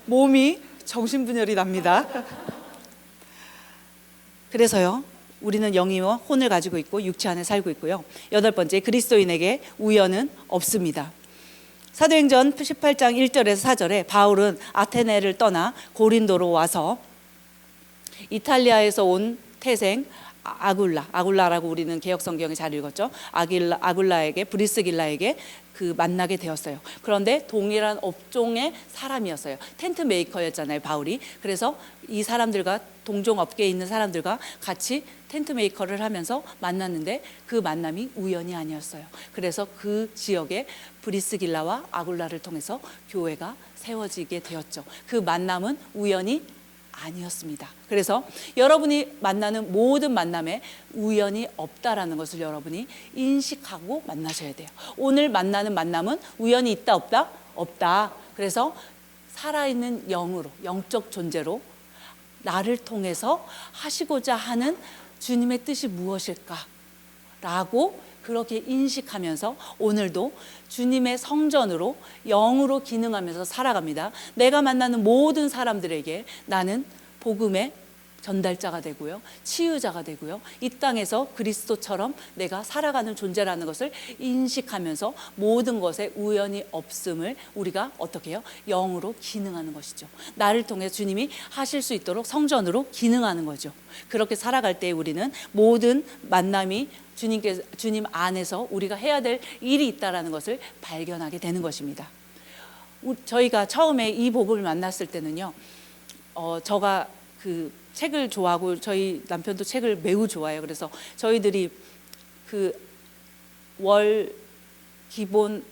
[SPEAKER 1] 몸이 정신분열이 납니다. 그래서요, 우리는 영이와 혼을 가지고 있고 육체 안에 살고 있고요. 8번째, 그리스도인에게 우연은 없습니다. 사도행전 18장 1절에서 4절에 바울은 아테네를 떠나 고린도로 와서 이탈리아에서 온 태생 아굴라라고 우리는 개역성경에 잘 읽었죠. 아굴라에게, 브리스길라에게 만나게 되었어요. 그런데 동일한 업종의 사람이었어요. 텐트 메이커였잖아요, 바울이. 그래서 이 사람들과, 동종 업계에 있는 사람들과 같이 텐트 메이커를 하면서 만났는데 그 만남이 우연이 아니었어요. 그래서 그 지역에 브리스길라와 아굴라를 통해서 교회가 세워지게 되었죠. 그 만남은 우연이 아니었습니다. 그래서 여러분이 만나는 모든 만남에 우연이 없다라는 것을 여러분이 인식하고 만나셔야 돼요. 오늘 만나는 만남은 우연이 있다 없다? 없다. 그래서 살아있는 영으로, 영적 존재로 나를 통해서 하시고자 하는 주님의 뜻이 무엇일까? 라고 그렇게 인식하면서 오늘도 주님의 성전으로 영으로 기능하면서 살아갑니다. 내가 만나는 모든 사람들에게 나는 복음의 전달자가 되고요, 치유자가 되고요, 이 땅에서 그리스도처럼 내가 살아가는 존재라는 것을 인식하면서 모든 것에 우연이 없음을 우리가 어떻게 해요? 영으로 기능하는 것이죠. 나를 통해 주님이 하실 수 있도록 성전으로 기능하는 거죠. 그렇게 살아갈 때 우리는 모든 만남이 주님 안에서 우리가 해야 될 일이 있다라는 것을 발견하게 되는 것입니다. 저희가 처음에 이 복음을 만났을 때는요, 저가 그 책을 좋아하고 저희 남편도 책을 매우 좋아해요. 그래서 저희들이 월 기본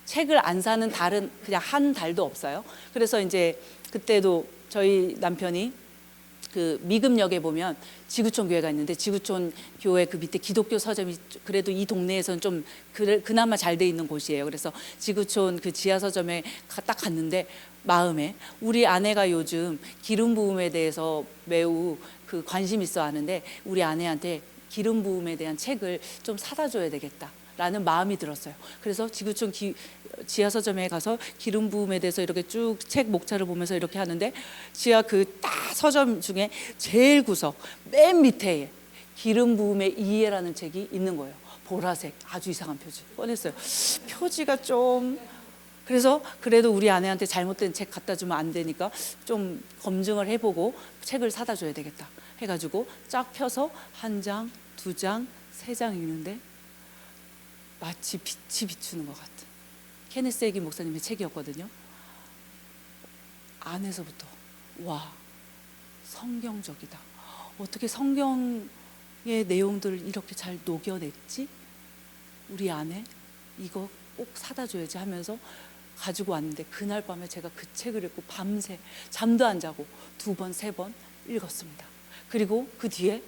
[SPEAKER 1] 책을 안 사는 달은 그냥 한 달도 없어요. 그래서 이제 그때도 저희 남편이 미금역에 보면 지구촌 교회가 있는데, 지구촌 교회 그 밑에 기독교 서점이 그래도 이 동네에서는 좀 그나마 잘 돼 있는 곳이에요. 그래서 지구촌 그 지하 서점에 딱 갔는데 마음에, 우리 아내가 요즘 기름 부음에 대해서 매우 관심 있어 하는데 우리 아내한테 기름 부음에 대한 책을 좀 사다 줘야 되겠다 라는 마음이 들었어요. 그래서 지구촌 지하 서점에 가서 기름 부음에 대해서 이렇게 쭉 책 목차를 보면서 이렇게 하는데, 지하 딱 서점 중에 제일 구석 맨 밑에 기름 부음의 이해라는 책이 있는 거예요. 보라색 아주 이상한 표지 꺼냈어요. 표지가 좀 그래서 그래도 우리 아내한테 잘못된 책 갖다 주면 안 되니까 좀 검증을 해보고 책을 사다 줘야 되겠다 해가지고 쫙 펴서 한 장, 두 장, 세 장 읽는데 마치 빛이 비추는 것 같은 케네스 해긴 목사님의 책이었거든요. 안에서부터 와, 성경적이다. 어떻게 성경의 내용들을 이렇게 잘 녹여냈지? 우리 안에 이거 꼭 사다 줘야지 하면서 가지고 왔는데 그날 밤에 제가 그 책을 읽고 밤새 잠도 안 자고 2번, 3번 읽었습니다. 그리고 그 뒤에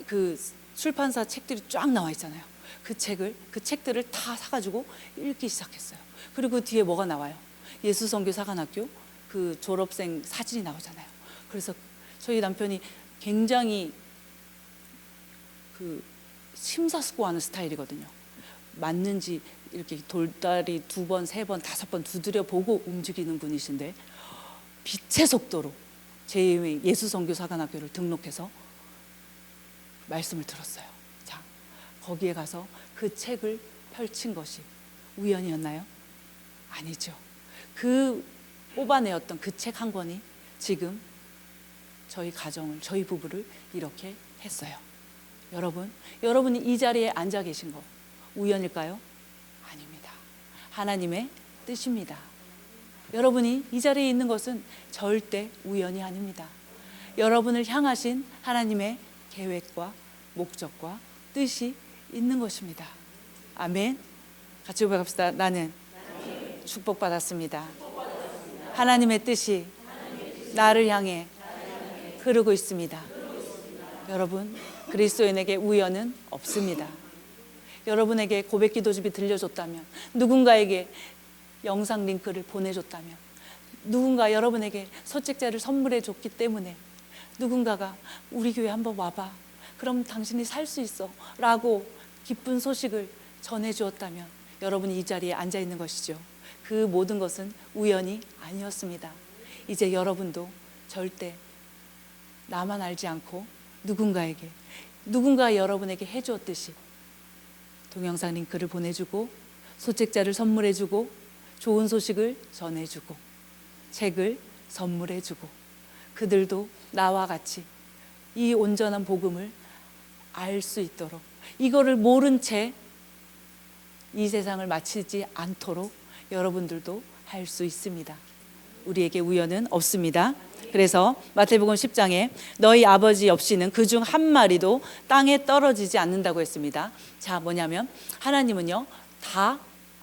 [SPEAKER 1] 그 출판사 책들이 쫙 나와 있잖아요. 그 책들을 다 사가지고 읽기 시작했어요. 그리고 뒤에 뭐가 나와요? 예수선교사관학교 그 졸업생 사진이 나오잖아요. 그래서 저희 남편이 굉장히 그 심사숙고하는 스타일이거든요. 맞는지 이렇게 돌다리 2번, 3번, 5번 두드려 보고 움직이는 분이신데 빛의 속도로 제 예수선교사관학교를 등록해서 말씀을 들었어요. 자, 거기에 가서 그 책을 펼친 것이 우연이었나요? 아니죠. 그 뽑아내었던 그 책 한 권이 지금 저희 가정을, 저희 부부를 이렇게 했어요. 여러분이 이 자리에 앉아 계신 거 우연일까요? 아닙니다. 하나님의 뜻입니다. 여러분이 이 자리에 있는 것은 절대 우연이 아닙니다. 여러분을 향하신 하나님의 계획과 목적과 뜻이 있는 것입니다. 아멘. 같이 고백합시다. 나는 축복받았습니다. 하나님의 뜻이 나를 향해 흐르고 있습니다. 여러분, 그리스도인에게 우연은 없습니다. 여러분에게 고백 기도집이 들려줬다면, 누군가에게 영상 링크를 보내줬다면, 누군가 여러분에게 소책자를 선물해 줬기 때문에 누군가가 우리 교회 한번 와봐, 그럼 당신이 살 수 있어 라고 기쁜 소식을 전해주었다면 여러분이 이 자리에 앉아 있는 것이죠. 그 모든 것은 우연이 아니었습니다. 이제 여러분도 절대 나만 알지 않고 누군가 여러분에게 해주었듯이 동영상 링크를 보내주고 소책자를 선물해주고 좋은 소식을 전해주고 책을 선물해주고 그들도 나와 같이 이 온전한 복음을 알 수 있도록 이거를 모른 채 이 세상을 마치지 않도록 여러분들도 할 수 있습니다. 우리에게 우연은 없습니다. 그래서 마태복음 10장에 너희 아버지 없이는 그중 한 마리도 땅에 떨어지지 않는다고 했습니다. 자, 뭐냐면 하나님은요 다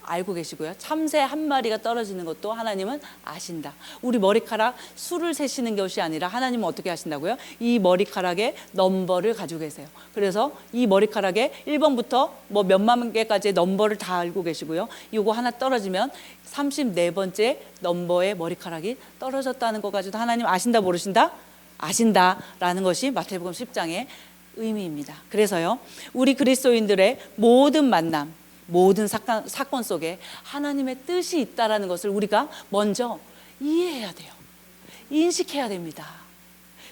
[SPEAKER 1] 알고 계시고요. 참새 한 마리가 떨어지는 것도 하나님은 아신다. 우리 머리카락 수를 세시는 것이 아니라 하나님은 어떻게 하신다고요? 이 머리카락의 넘버를 가지고 계세요. 그래서 이 머리카락에 1번부터 뭐 몇만 개까지의 넘버를 다 알고 계시고요. 이거 하나 떨어지면 34번째 넘버의 머리카락이 떨어졌다는 것 가지고 하나님 아신다 모르신다? 아신다라는 것이 마태복음 10장의 의미입니다. 그래서요, 우리 그리스도인들의 모든 만남, 모든 사건 속에 하나님의 뜻이 있다라는 것을 우리가 먼저 이해해야 돼요. 인식해야 됩니다.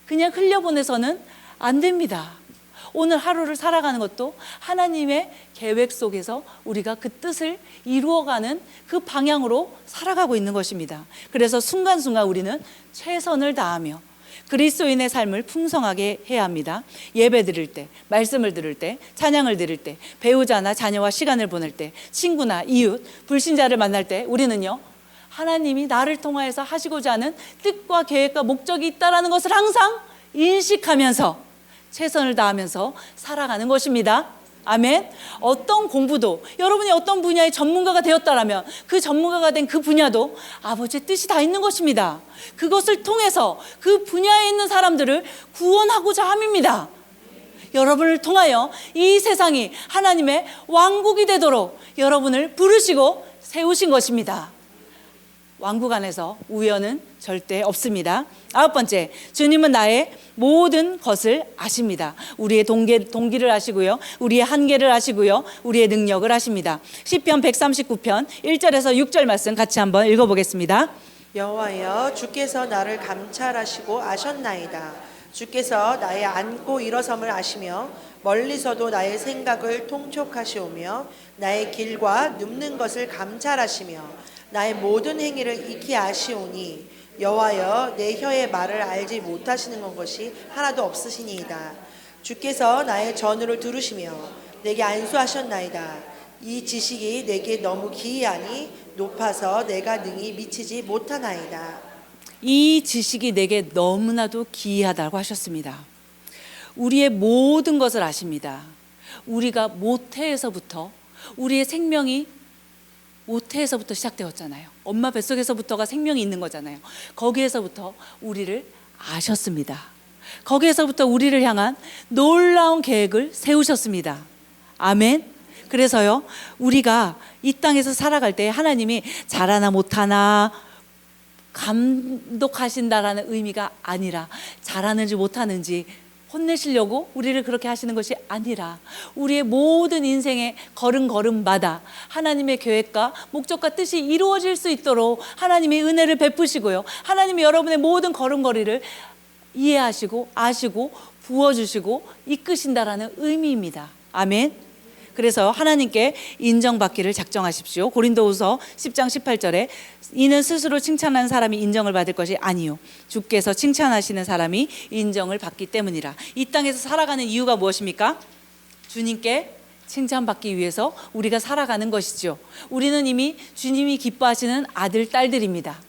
[SPEAKER 1] 그냥 흘려보내서는 안 됩니다. 오늘 하루를 살아가는 것도 하나님의 계획 속에서 우리가 그 뜻을 이루어가는 그 방향으로 살아가고 있는 것입니다. 그래서 순간순간 우리는 최선을 다하며 그리스도인의 삶을 풍성하게 해야 합니다. 예배 드릴 때, 말씀을 들을 때, 찬양을 드릴 때, 배우자나 자녀와 시간을 보낼 때, 친구나 이웃, 불신자를 만날 때 우리는요 하나님이 나를 통하여서 하시고자 하는 뜻과 계획과 목적이 있다는 것을 항상 인식하면서 최선을 다하면서 살아가는 것입니다. 아멘. 어떤 공부도 여러분이 어떤 분야의 전문가가 되었다라면 그 전문가가 된 그 분야도 아버지의 뜻이 다 있는 것입니다. 그것을 통해서 그 분야에 있는 사람들을 구원하고자 함입니다. 여러분을 통하여 이 세상이 하나님의 왕국이 되도록 여러분을 부르시고 세우신 것입니다. 왕국 안에서 우연은 절대 없습니다. 9번째, 주님은 나의 모든 것을 아십니다. 우리의 동기를 아시고요, 우리의 한계를 아시고요, 우리의 능력을 아십니다. 시편 139편 1절에서 6절 말씀 같이 한번 읽어보겠습니다.
[SPEAKER 2] 여호와여, 주께서 나를 감찰하시고 아셨나이다. 주께서 나의 앉고 일어섬을 아시며 멀리서도 나의 생각을 통촉하시오며 나의 길과 눕는 것을 감찰하시며 나의 모든 행위를 익히 아시오니 여호와여 내 혀의 말을 알지 못하시는 것이 하나도 없으시니이다. 주께서 나의 전우를 들으시며 내게 안수하셨나이다. 이 지식이 내게 너무 기이하니 높아서 내가 능히 미치지 못하나이다.
[SPEAKER 1] 이 지식이 내게 너무나도 기이하다고 하셨습니다. 우리의 모든 것을 아십니다. 우리가 모태에서부터 우리의 생명이 모태에서부터 시작되었잖아요. 엄마 뱃속에서부터가 생명이 있는 거잖아요. 거기에서부터 우리를 아셨습니다. 거기에서부터 우리를 향한 놀라운 계획을 세우셨습니다. 아멘. 그래서요, 우리가 이 땅에서 살아갈 때 하나님이 잘하나 못하나 감독하신다라는 의미가 아니라 잘하는지 못하는지 혼내시려고 우리를 그렇게 하시는 것이 아니라 우리의 모든 인생의 걸음걸음마다 하나님의 계획과 목적과 뜻이 이루어질 수 있도록 하나님의 은혜를 베푸시고요, 하나님이 여러분의 모든 걸음걸이를 이해하시고 아시고 부어주시고 이끄신다라는 의미입니다. 아멘. 그래서 하나님께 인정받기를 작정하십시오. 고린도후서 10장 18절에 이는 스스로 칭찬하는 사람이 인정을 받을 것이 아니요 주께서 칭찬하시는 사람이 인정을 받기 때문이라. 이 땅에서 살아가는 이유가 무엇입니까? 주님께 칭찬받기 위해서 우리가 살아가는 것이죠. 우리는 이미 주님이 기뻐하시는 아들, 딸들입니다.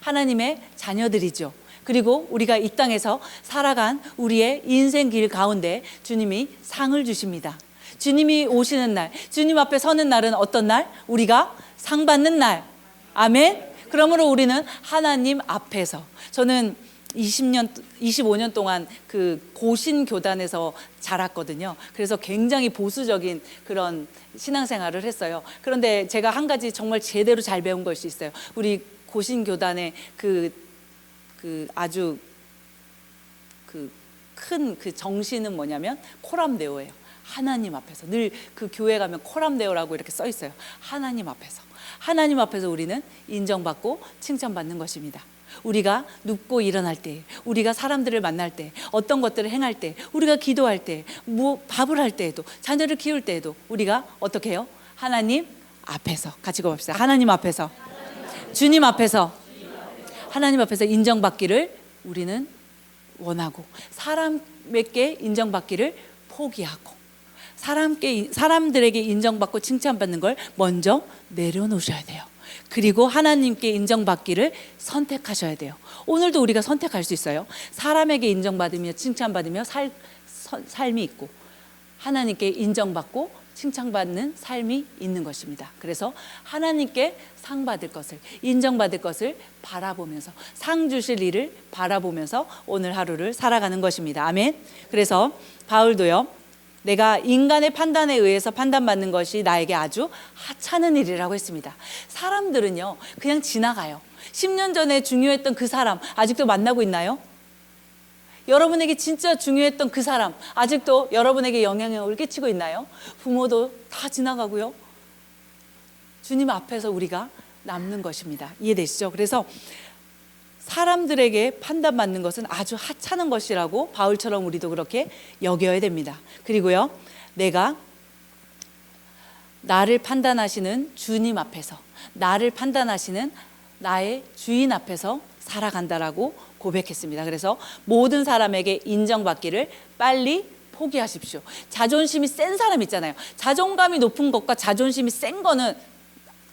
[SPEAKER 1] 하나님의 자녀들이죠. 그리고 우리가 이 땅에서 살아간 우리의 인생 길 가운데 주님이 상을 주십니다. 주님이 오시는 날, 주님 앞에 서는 날은 어떤 날? 우리가 상 받는 날. 아멘. 그러므로 우리는 하나님 앞에서, 저는 25년 동안 그 고신 교단에서 자랐거든요. 그래서 굉장히 보수적인 그런 신앙생활을 했어요. 그런데 제가 한 가지 정말 제대로 잘 배운 것이 있어요. 우리 고신 교단의 그 아주 큰 그 정신은 뭐냐면 코람데오예요. 하나님 앞에서, 늘 그 교회 가면 코람데오라고 이렇게 써 있어요. 하나님 앞에서 우리는 인정받고 칭찬받는 것입니다. 우리가 눕고 일어날 때, 우리가 사람들을 만날 때, 어떤 것들을 행할 때, 우리가 기도할 때, 밥을 할 때에도, 자녀를 키울 때에도 우리가 어떻게 해요? 하나님 앞에서, 같이 고맙시다. 하나님 앞에서, 주님 앞에서, 하나님 앞에서 인정받기를 우리는 원하고, 사람에게 인정받기를 포기하고, 사람들에게 인정받고 칭찬받는 걸 먼저 내려놓으셔야 돼요. 그리고 하나님께 인정받기를 선택하셔야 돼요. 오늘도 우리가 선택할 수 있어요. 사람에게 인정받으며 칭찬받으며 삶이 있고, 하나님께 인정받고 칭찬받는 삶이 있는 것입니다. 그래서 하나님께 상 받을 것을, 인정받을 것을 바라보면서, 상 주실 일을 바라보면서 오늘 하루를 살아가는 것입니다. 아멘. 그래서 바울도요, 내가 인간의 판단에 의해서 판단받는 것이 나에게 아주 하찮은 일이라고 했습니다. 사람들은요, 그냥 지나가요. 10년 전에 중요했던 그 사람 아직도 만나고 있나요? 여러분에게 진짜 중요했던 그 사람 아직도 여러분에게 영향력을 끼치고 있나요? 부모도 다 지나가고요. 주님 앞에서 우리가 남는 것입니다. 이해되시죠? 그래서 사람들에게 판단받는 것은 아주 하찮은 것이라고 바울처럼 우리도 그렇게 여겨야 됩니다. 그리고요, 내가 나를 판단하시는 주님 앞에서, 나를 판단하시는 나의 주인 앞에서 살아간다라고 고백했습니다. 그래서 모든 사람에게 인정받기를 빨리 포기하십시오. 자존심이 센 사람 있잖아요. 자존감이 높은 것과 자존심이 센 거는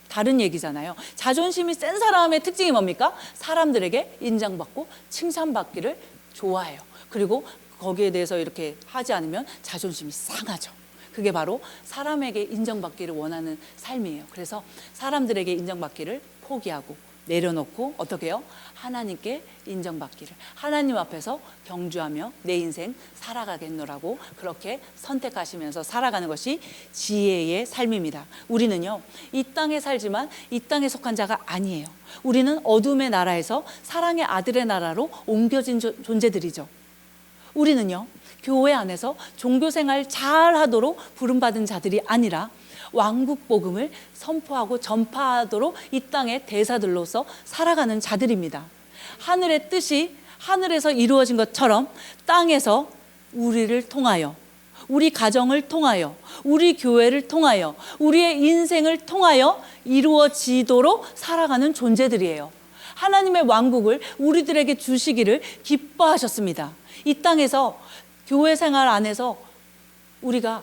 [SPEAKER 1] 다른 얘기잖아요. 자존심이 센 사람의 특징이 뭡니까? 사람들에게 인정받고 칭찬받기를 좋아해요. 그리고 거기에 대해서 이렇게 하지 않으면 자존심이 상하죠. 그게 바로 사람에게 인정받기를 원하는 삶이에요. 그래서 사람들에게 인정받기를 포기하고 내려놓고 어떻게 해요? 하나님께 인정받기를, 하나님 앞에서 경주하며 내 인생 살아가겠노라고 그렇게 선택하시면서 살아가는 것이 지혜의 삶입니다. 우리는요, 이 땅에 살지만 이 땅에 속한 자가 아니에요. 우리는 어둠의 나라에서 사랑의 아들의 나라로 옮겨진 존재들이죠. 우리는요, 교회 안에서 종교생활 잘 하도록 부름받은 자들이 아니라 왕국 복음을 선포하고 전파하도록 이 땅의 대사들로서 살아가는 자들입니다. 하늘의 뜻이, 하늘에서 이루어진 것처럼 땅에서 우리를 통하여, 우리 가정을 통하여, 우리 교회를 통하여, 우리의 인생을 통하여 이루어지도록 살아가는 존재들이에요. 하나님의 왕국을 우리들에게 주시기를 기뻐하셨습니다. 이 땅에서 교회 생활 안에서 우리가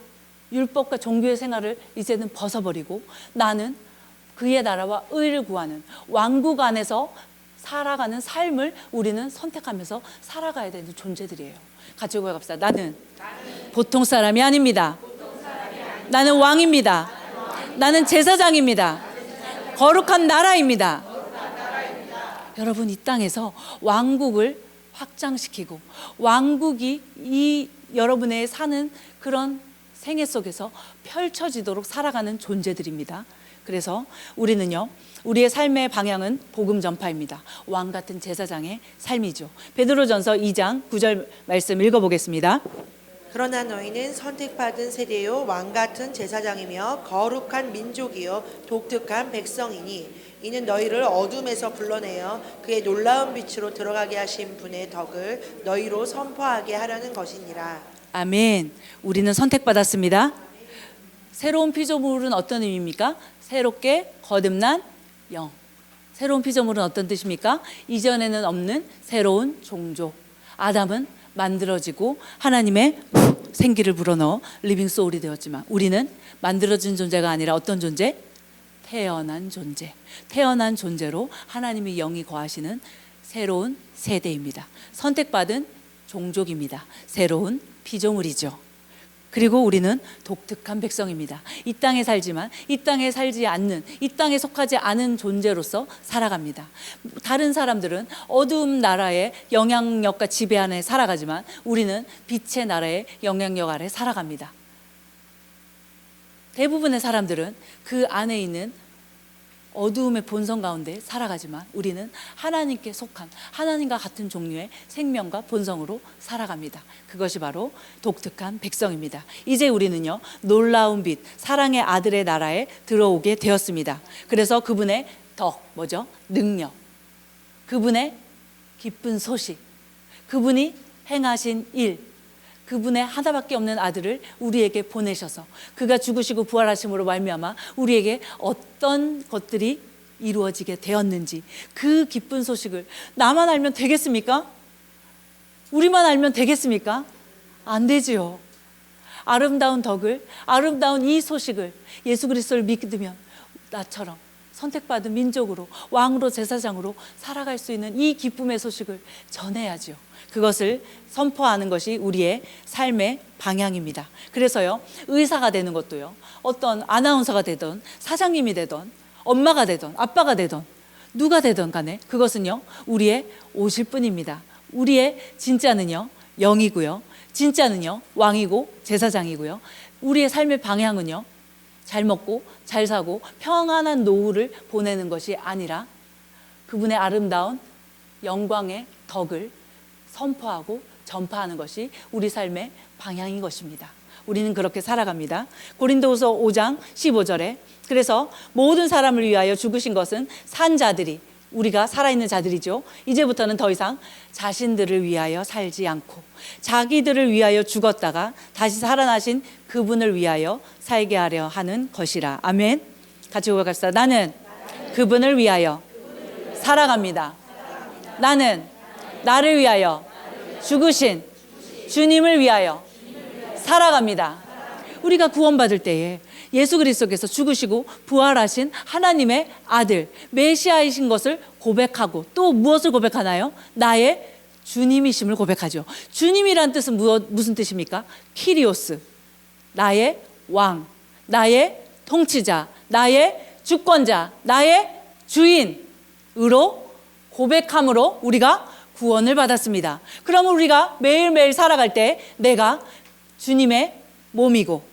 [SPEAKER 1] 율법과 종교의 생활을 이제는 벗어버리고 나는 그의 나라와 의를 구하는 왕국 안에서 살아가는 삶을 우리는 선택하면서 살아가야 되는 존재들이에요. 같이 고백합시다. 나는 보통 사람이 아닙니다. 나는 왕입니다. 나는 제사장입니다. 거룩한 나라입니다. 여러분, 이 땅에서 왕국을 확장시키고 왕국이 이 여러분의 사는 그런 생애 속에서 펼쳐지도록 살아가는 존재들입니다. 그래서 우리는요, 우리의 삶의 방향은 복음 전파입니다. 왕 같은 제사장의 삶이죠. 베드로전서 2장 9절 말씀 읽어보겠습니다.
[SPEAKER 2] 그러나 너희는 선택받은 세대요 왕 같은 제사장이며 거룩한 민족이요 독특한 백성이니 이는 너희를 어둠에서 불러내어 그의 놀라운 빛으로 들어가게 하신 분의 덕을 너희로 선포하게 하려는 것이니라.
[SPEAKER 1] 아멘. 우리는 선택받았습니다. 새로운 피조물은 어떤 의미입니까? 새롭게 거듭난 영. 새로운 피조물은 어떤 뜻입니까? 이전에는 없는 새로운 종족. 아담은 만들어지고 하나님의 생기를 불어넣어 리빙 소울이 되었지만 우리는 만들어진 존재가 아니라 어떤 존재? 태어난 존재. 태어난 존재로 하나님의 영이 거하시는 새로운 세대입니다. 선택받은 종족입니다. 새로운 피조물이죠. 그리고 우리는 독특한 백성입니다. 이 땅에 살지만 이 땅에 살지 않는, 이 땅에 속하지 않은 존재로서 살아갑니다. 다른 사람들은 어두운 나라의 영향력과 지배 안에 살아가지만 우리는 빛의 나라의 영향력 아래 살아갑니다. 대부분의 사람들은 그 안에 있는 어두움의 본성 가운데 살아가지만 우리는 하나님께 속한 하나님과 같은 종류의 생명과 본성으로 살아갑니다. 그것이 바로 독특한 백성입니다. 이제 우리는요, 놀라운 빛, 사랑의 아들의 나라에 들어오게 되었습니다. 그래서 그분의 덕, 뭐죠? 능력, 그분의 기쁜 소식, 그분이 행하신 일, 그분의 하나밖에 없는 아들을 우리에게 보내셔서 그가 죽으시고 부활하심으로 말미암아 우리에게 어떤 것들이 이루어지게 되었는지 그 기쁜 소식을 나만 알면 되겠습니까? 우리만 알면 되겠습니까? 안 되지요. 아름다운 덕을, 아름다운 이 소식을 예수 그리스도를 믿으면 나처럼 선택받은 민족으로 왕으로 제사장으로 살아갈 수 있는 이 기쁨의 소식을 전해야죠. 그것을 선포하는 것이 우리의 삶의 방향입니다. 그래서요, 의사가 되는 것도요, 어떤 아나운서가 되든 사장님이 되든 엄마가 되든 아빠가 되든 누가 되든 간에 그것은요, 우리의 옷일 뿐입니다. 우리의 진짜는요, 영이고요, 진짜는요, 왕이고 제사장이고요, 우리의 삶의 방향은요, 잘 먹고 잘 사고 평안한 노후를 보내는 것이 아니라 그분의 아름다운 영광의 덕을 선포하고 전파하는 것이 우리 삶의 방향인 것입니다. 우리는 그렇게 살아갑니다. 고린도후서 5장 15절에 그래서 모든 사람을 위하여 죽으신 것은 산 자들이, 우리가 살아있는 자들이죠. 이제부터는 더 이상 자신들을 위하여 살지 않고 자기들을 위하여 죽었다가 다시 살아나신 그분을 위하여 살게 하려 하는 것이라. 아멘. 같이 고백합시다. 나는 그분을 위하여 살아갑니다. 나는 나를 위하여 죽으신 주님을 위하여 살아갑니다. 우리가 구원받을 때에 예수 그리스도께서 죽으시고 부활하신 하나님의 아들 메시아이신 것을 고백하고 또 무엇을 고백하나요? 나의 주님이심을 고백하죠. 주님이란 뜻은 무슨 뜻입니까? 키리오스, 나의 왕, 나의 통치자, 나의 주권자, 나의 주인으로 고백함으로 우리가 구원을 받았습니다. 그러면 우리가 매일매일 살아갈 때 내가 주님의 몸이고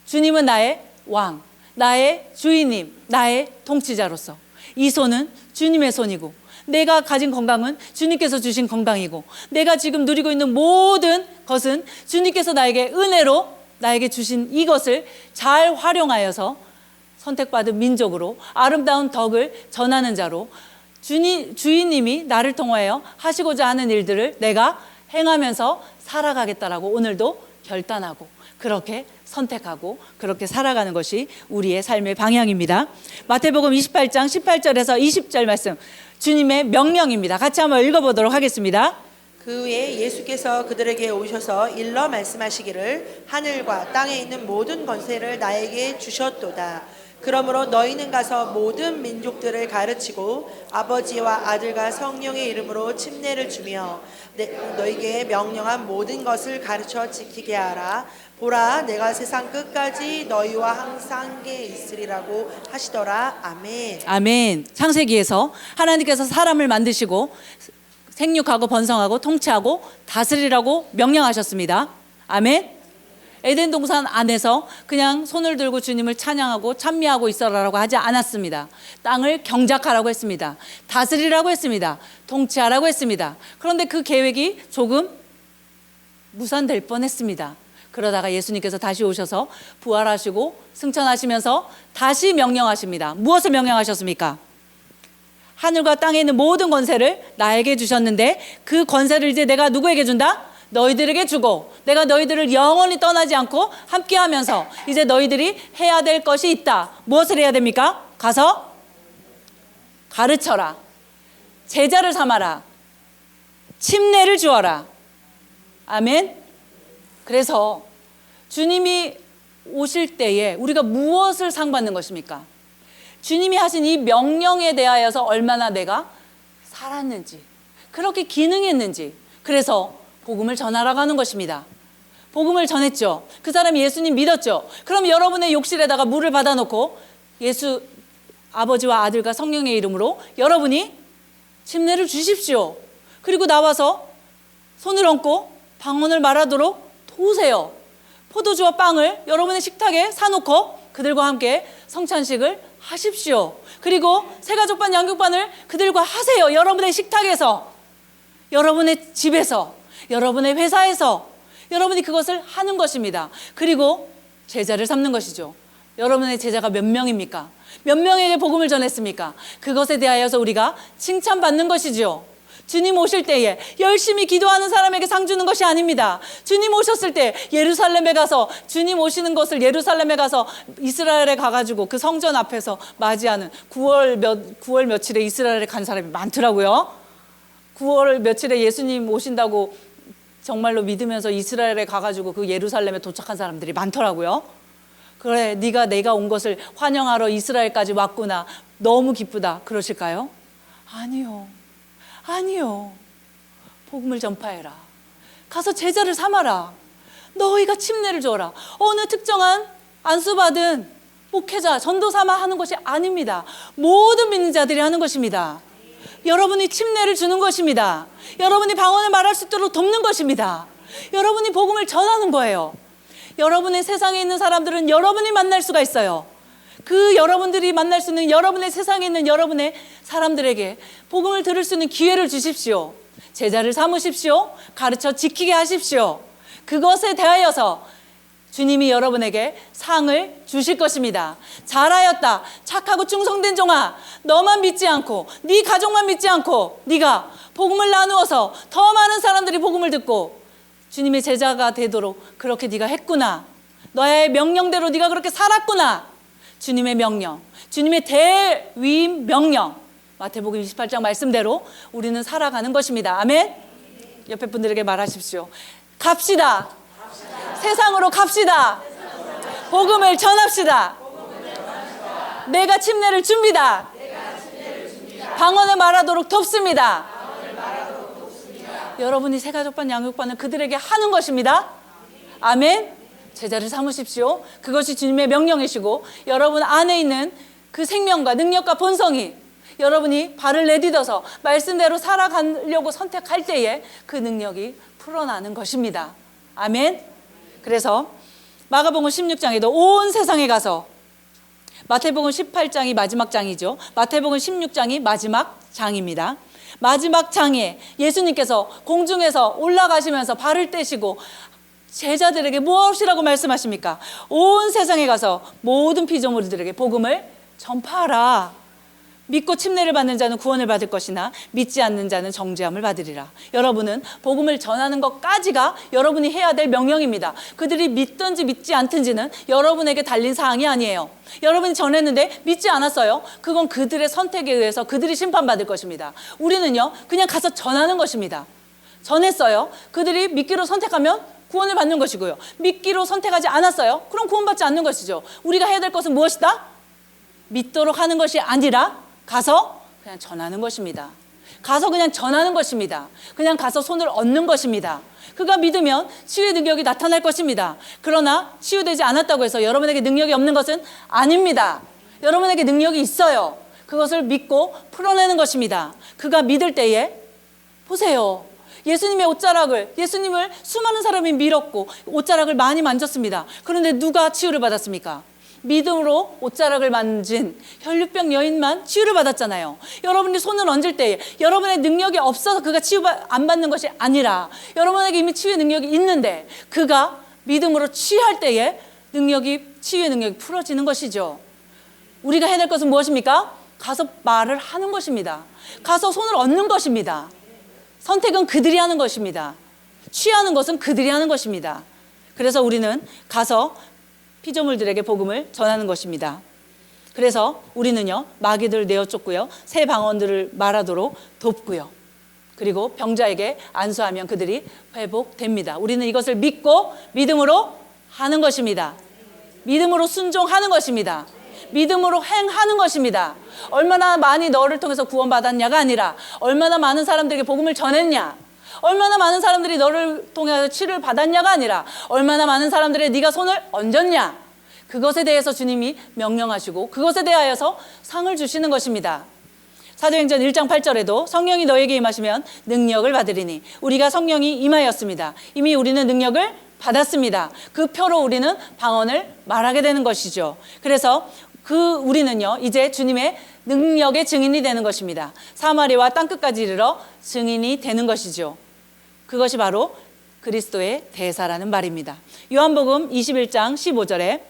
[SPEAKER 1] 주님은 나의 왕, 나의 주인님, 나의 통치자로서 이 손은 주님의 손이고 내가 가진 건강은 주님께서 주신 건강이고 내가 지금 누리고 있는 모든 것은 주님께서 나에게 은혜로 나에게 주신 이것을 잘 활용하여서 선택받은 민족으로 아름다운 덕을 전하는 자로 주인님이 나를 통하여 하시고자 하는 일들을 내가 행하면서 살아가겠다라고 오늘도 결단하고 그렇게 선택하고 그렇게 살아가는 것이 우리의 삶의 방향입니다. 마태복음 28장 18절에서 20절 말씀, 주님의 명령입니다. 같이 한번 읽어보도록 하겠습니다.
[SPEAKER 2] 그 후에 예수께서 그들에게 오셔서 일러 말씀하시기를 하늘과 땅에 있는 모든 권세를 나에게 주셨도다. 그러므로 너희는 가서 모든 민족들을 가르치고 아버지와 아들과 성령의 이름으로 침례를 주며 너희에게 명령한 모든 것을 가르쳐 지키게 하라. 보라, 내가 세상 끝까지 너희와 항상 함께 있으리라고 하시더라. 아멘.
[SPEAKER 1] 아멘. 창세기에서 하나님께서 사람을 만드시고 생육하고 번성하고 통치하고 다스리라고 명령하셨습니다. 아멘. 에덴 동산 안에서 그냥 손을 들고 주님을 찬양하고 찬미하고 있어라라고 하지 않았습니다. 땅을 경작하라고 했습니다. 다스리라고 했습니다. 통치하라고 했습니다. 그런데 그 계획이 조금 무산될 뻔했습니다. 그러다가 예수님께서 다시 오셔서 부활하시고 승천하시면서 다시 명령하십니다. 무엇을 명령하셨습니까? 하늘과 땅에 있는 모든 권세를 나에게 주셨는데 그 권세를 이제 내가 누구에게 준다? 너희들에게 주고 내가 너희들을 영원히 떠나지 않고 함께하면서 이제 너희들이 해야 될 것이 있다. 무엇을 해야 됩니까? 가서 가르쳐라. 제자를 삼아라. 침례를 주어라. 아멘. 그래서 주님이 오실 때에 우리가 무엇을 상받는 것입니까? 주님이 하신 이 명령에 대하여서 얼마나 내가 살았는지, 그렇게 기능했는지, 그래서 복음을 전하러 가는 것입니다. 복음을 전했죠. 그 사람이 예수님 믿었죠. 그럼 여러분의 욕실에다가 물을 받아놓고 예수 아버지와 아들과 성령의 이름으로 여러분이 침례를 주십시오. 그리고 나와서 손을 얹고 방언을 말하도록 도우세요. 포도주와 빵을 여러분의 식탁에 사놓고 그들과 함께 성찬식을 하십시오. 그리고 새가족반 양육반을 그들과 하세요. 여러분의 식탁에서, 여러분의 집에서, 여러분의 회사에서 여러분이 그것을 하는 것입니다. 그리고 제자를 삼는 것이죠. 여러분의 제자가 몇 명입니까? 몇 명에게 복음을 전했습니까? 그것에 대하여서 우리가 칭찬받는 것이죠. 주님 오실 때에 열심히 기도하는 사람에게 상 주는 것이 아닙니다. 주님 오셨을 때 예루살렘에 가서, 주님 오시는 것을 예루살렘에 가서 이스라엘에 가가지고 그 성전 앞에서 맞이하는 9월 며칠에 이스라엘에 간 사람이 많더라고요. 9월 며칠에 예수님 오신다고 정말로 믿으면서 이스라엘에 가가지고 그 예루살렘에 도착한 사람들이 많더라고요. 그래, 내가 온 것을 환영하러 이스라엘까지 왔구나, 너무 기쁘다, 그러실까요? 아니요. 복음을 전파해라. 가서 제자를 삼아라. 너희가 침례를 줘라. 어느 특정한 안수받은 목회자, 전도사만 하는 것이 아닙니다. 모든 믿는 자들이 하는 것입니다. 여러분이 침례를 주는 것입니다. 여러분이 방언을 말할 수 있도록 돕는 것입니다. 여러분이 복음을 전하는 거예요. 여러분의 세상에 있는 사람들은 여러분이 만날 수가 있어요. 그 여러분들이 만날 수 있는 여러분의 세상에 있는 여러분의 사람들에게 복음을 들을 수 있는 기회를 주십시오. 제자를 삼으십시오. 가르쳐 지키게 하십시오. 그것에 대하여서 주님이 여러분에게 상을 주실 것입니다. 잘하였다, 착하고 충성된 종아, 너만 믿지 않고 네 가족만 믿지 않고 네가 복음을 나누어서 더 많은 사람들이 복음을 듣고 주님의 제자가 되도록 그렇게 네가 했구나. 너의 명령대로 네가 그렇게 살았구나. 주님의 명령, 주님의 대위임 명령, 마태복음 28장 말씀대로 우리는 살아가는 것입니다. 아멘. 옆에 분들에게 말하십시오. 갑시다. 세상으로 갑시다. 복음을 전합시다. 내가 침례를 줍니다. 방언을 말하도록 돕습니다. 여러분이 새가족반 양육반을 그들에게 하는 것입니다. 아멘. 제자를 삼으십시오. 그것이 주님의 명령이시고 여러분 안에 있는 그 생명과 능력과 본성이 여러분이 발을 내딛어서 말씀대로 살아가려고 선택할 때에 그 능력이 풀어나는 것입니다. 아멘. 그래서 마가복음 16장에도 온 세상에 가서, 마태복음 18장이 마지막 장이죠. 마태복음 16장이 마지막 장입니다. 마지막 장에 예수님께서 공중에서 올라가시면서 발을 떼시고 제자들에게 무엇이라고 말씀하십니까? 온 세상에 가서 모든 피조물들에게 복음을 전파하라. 믿고 침례를 받는 자는 구원을 받을 것이나 믿지 않는 자는 정죄함을 받으리라. 여러분은 복음을 전하는 것까지가 여러분이 해야 될 명령입니다. 그들이 믿든지 믿지 않든지는 여러분에게 달린 사항이 아니에요. 여러분이 전했는데 믿지 않았어요. 그건 그들의 선택에 의해서 그들이 심판받을 것입니다. 우리는요, 그냥 가서 전하는 것입니다. 전했어요. 그들이 믿기로 선택하면 구원을 받는 것이고요. 믿기로 선택하지 않았어요. 그럼 구원받지 않는 것이죠. 우리가 해야 될 것은 무엇이다? 믿도록 하는 것이 아니라 가서 그냥 전하는 것입니다. 가서 그냥 전하는 것입니다. 그냥 가서 손을 얹는 것입니다. 그가 믿으면 치유의 능력이 나타날 것입니다. 그러나 치유되지 않았다고 해서 여러분에게 능력이 없는 것은 아닙니다. 여러분에게 능력이 있어요. 그것을 믿고 풀어내는 것입니다. 그가 믿을 때에 보세요. 예수님의 옷자락을, 예수님을 수많은 사람이 밀었고 옷자락을 많이 만졌습니다. 그런데 누가 치유를 받았습니까? 믿음으로 옷자락을 만진 혈류병 여인만 치유를 받았잖아요. 여러분이 손을 얹을 때에 여러분의 능력이 없어서 그가 치유 안 받는 것이 아니라 여러분에게 이미 치유의 능력이 있는데 그가 믿음으로 취할 때에 치유의 능력이 풀어지는 것이죠. 우리가 해야 될 것은 무엇입니까? 가서 말을 하는 것입니다. 가서 손을 얹는 것입니다. 선택은 그들이 하는 것입니다. 취하는 것은 그들이 하는 것입니다. 그래서 우리는 가서 피조물들에게 복음을 전하는 것입니다. 그래서 우리는요, 마귀들을 내어 쫓고요, 새 방언들을 말하도록 돕고요, 그리고 병자에게 안수하면 그들이 회복됩니다. 우리는 이것을 믿고 믿음으로 하는 것입니다. 믿음으로 순종하는 것입니다. 믿음으로 행하는 것입니다. 얼마나 많이 너를 통해서 구원받았냐가 아니라 얼마나 많은 사람들에게 복음을 전했냐, 얼마나 많은 사람들이 너를 통해서 치료를 받았냐가 아니라 얼마나 많은 사람들의 네가 손을 얹었냐, 그것에 대해서 주님이 명령하시고 그것에 대하여서 상을 주시는 것입니다. 사도행전 1장 8절에도 성령이 너에게 임하시면 능력을 받으리니, 우리가 성령이 임하였습니다. 이미 우리는 능력을 받았습니다. 그 표로 우리는 방언을 말하게 되는 것이죠. 그래서 우리는요, 이제 주님의 능력의 증인이 되는 것입니다. 사마리아와 땅끝까지 이르러 증인이 되는 것이죠. 그것이 바로 그리스도의 대사라는 말입니다. 요한복음 21장 15절에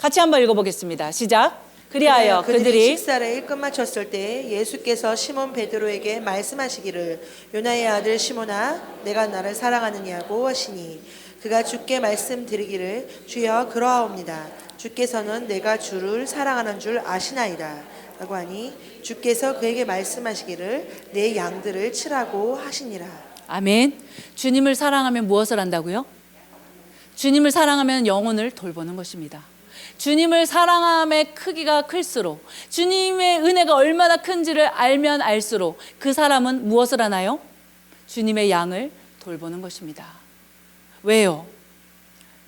[SPEAKER 1] 같이 한번 읽어보겠습니다. 시작. 그리하여 그들이
[SPEAKER 2] 식사를 끝마쳤을 때 예수께서 시몬 베드로에게 말씀하시기를, 요나의 아들 시몬아, 내가 나를 사랑하느냐고 하시니, 그가 주께 말씀드리기를, 주여 그러하옵니다. 주께서는 내가 주를 사랑하는 줄 아시나이다 라고 하니, 주께서 그에게 말씀하시기를, 내 양들을 치라고 하시니라.
[SPEAKER 1] 아멘. 주님을 사랑하면 무엇을 한다고요? 주님을 사랑하면 영혼을 돌보는 것입니다. 주님을 사랑함의 크기가 클수록, 주님의 은혜가 얼마나 큰지를 알면 알수록 그 사람은 무엇을 하나요? 주님의 양을 돌보는 것입니다. 왜요?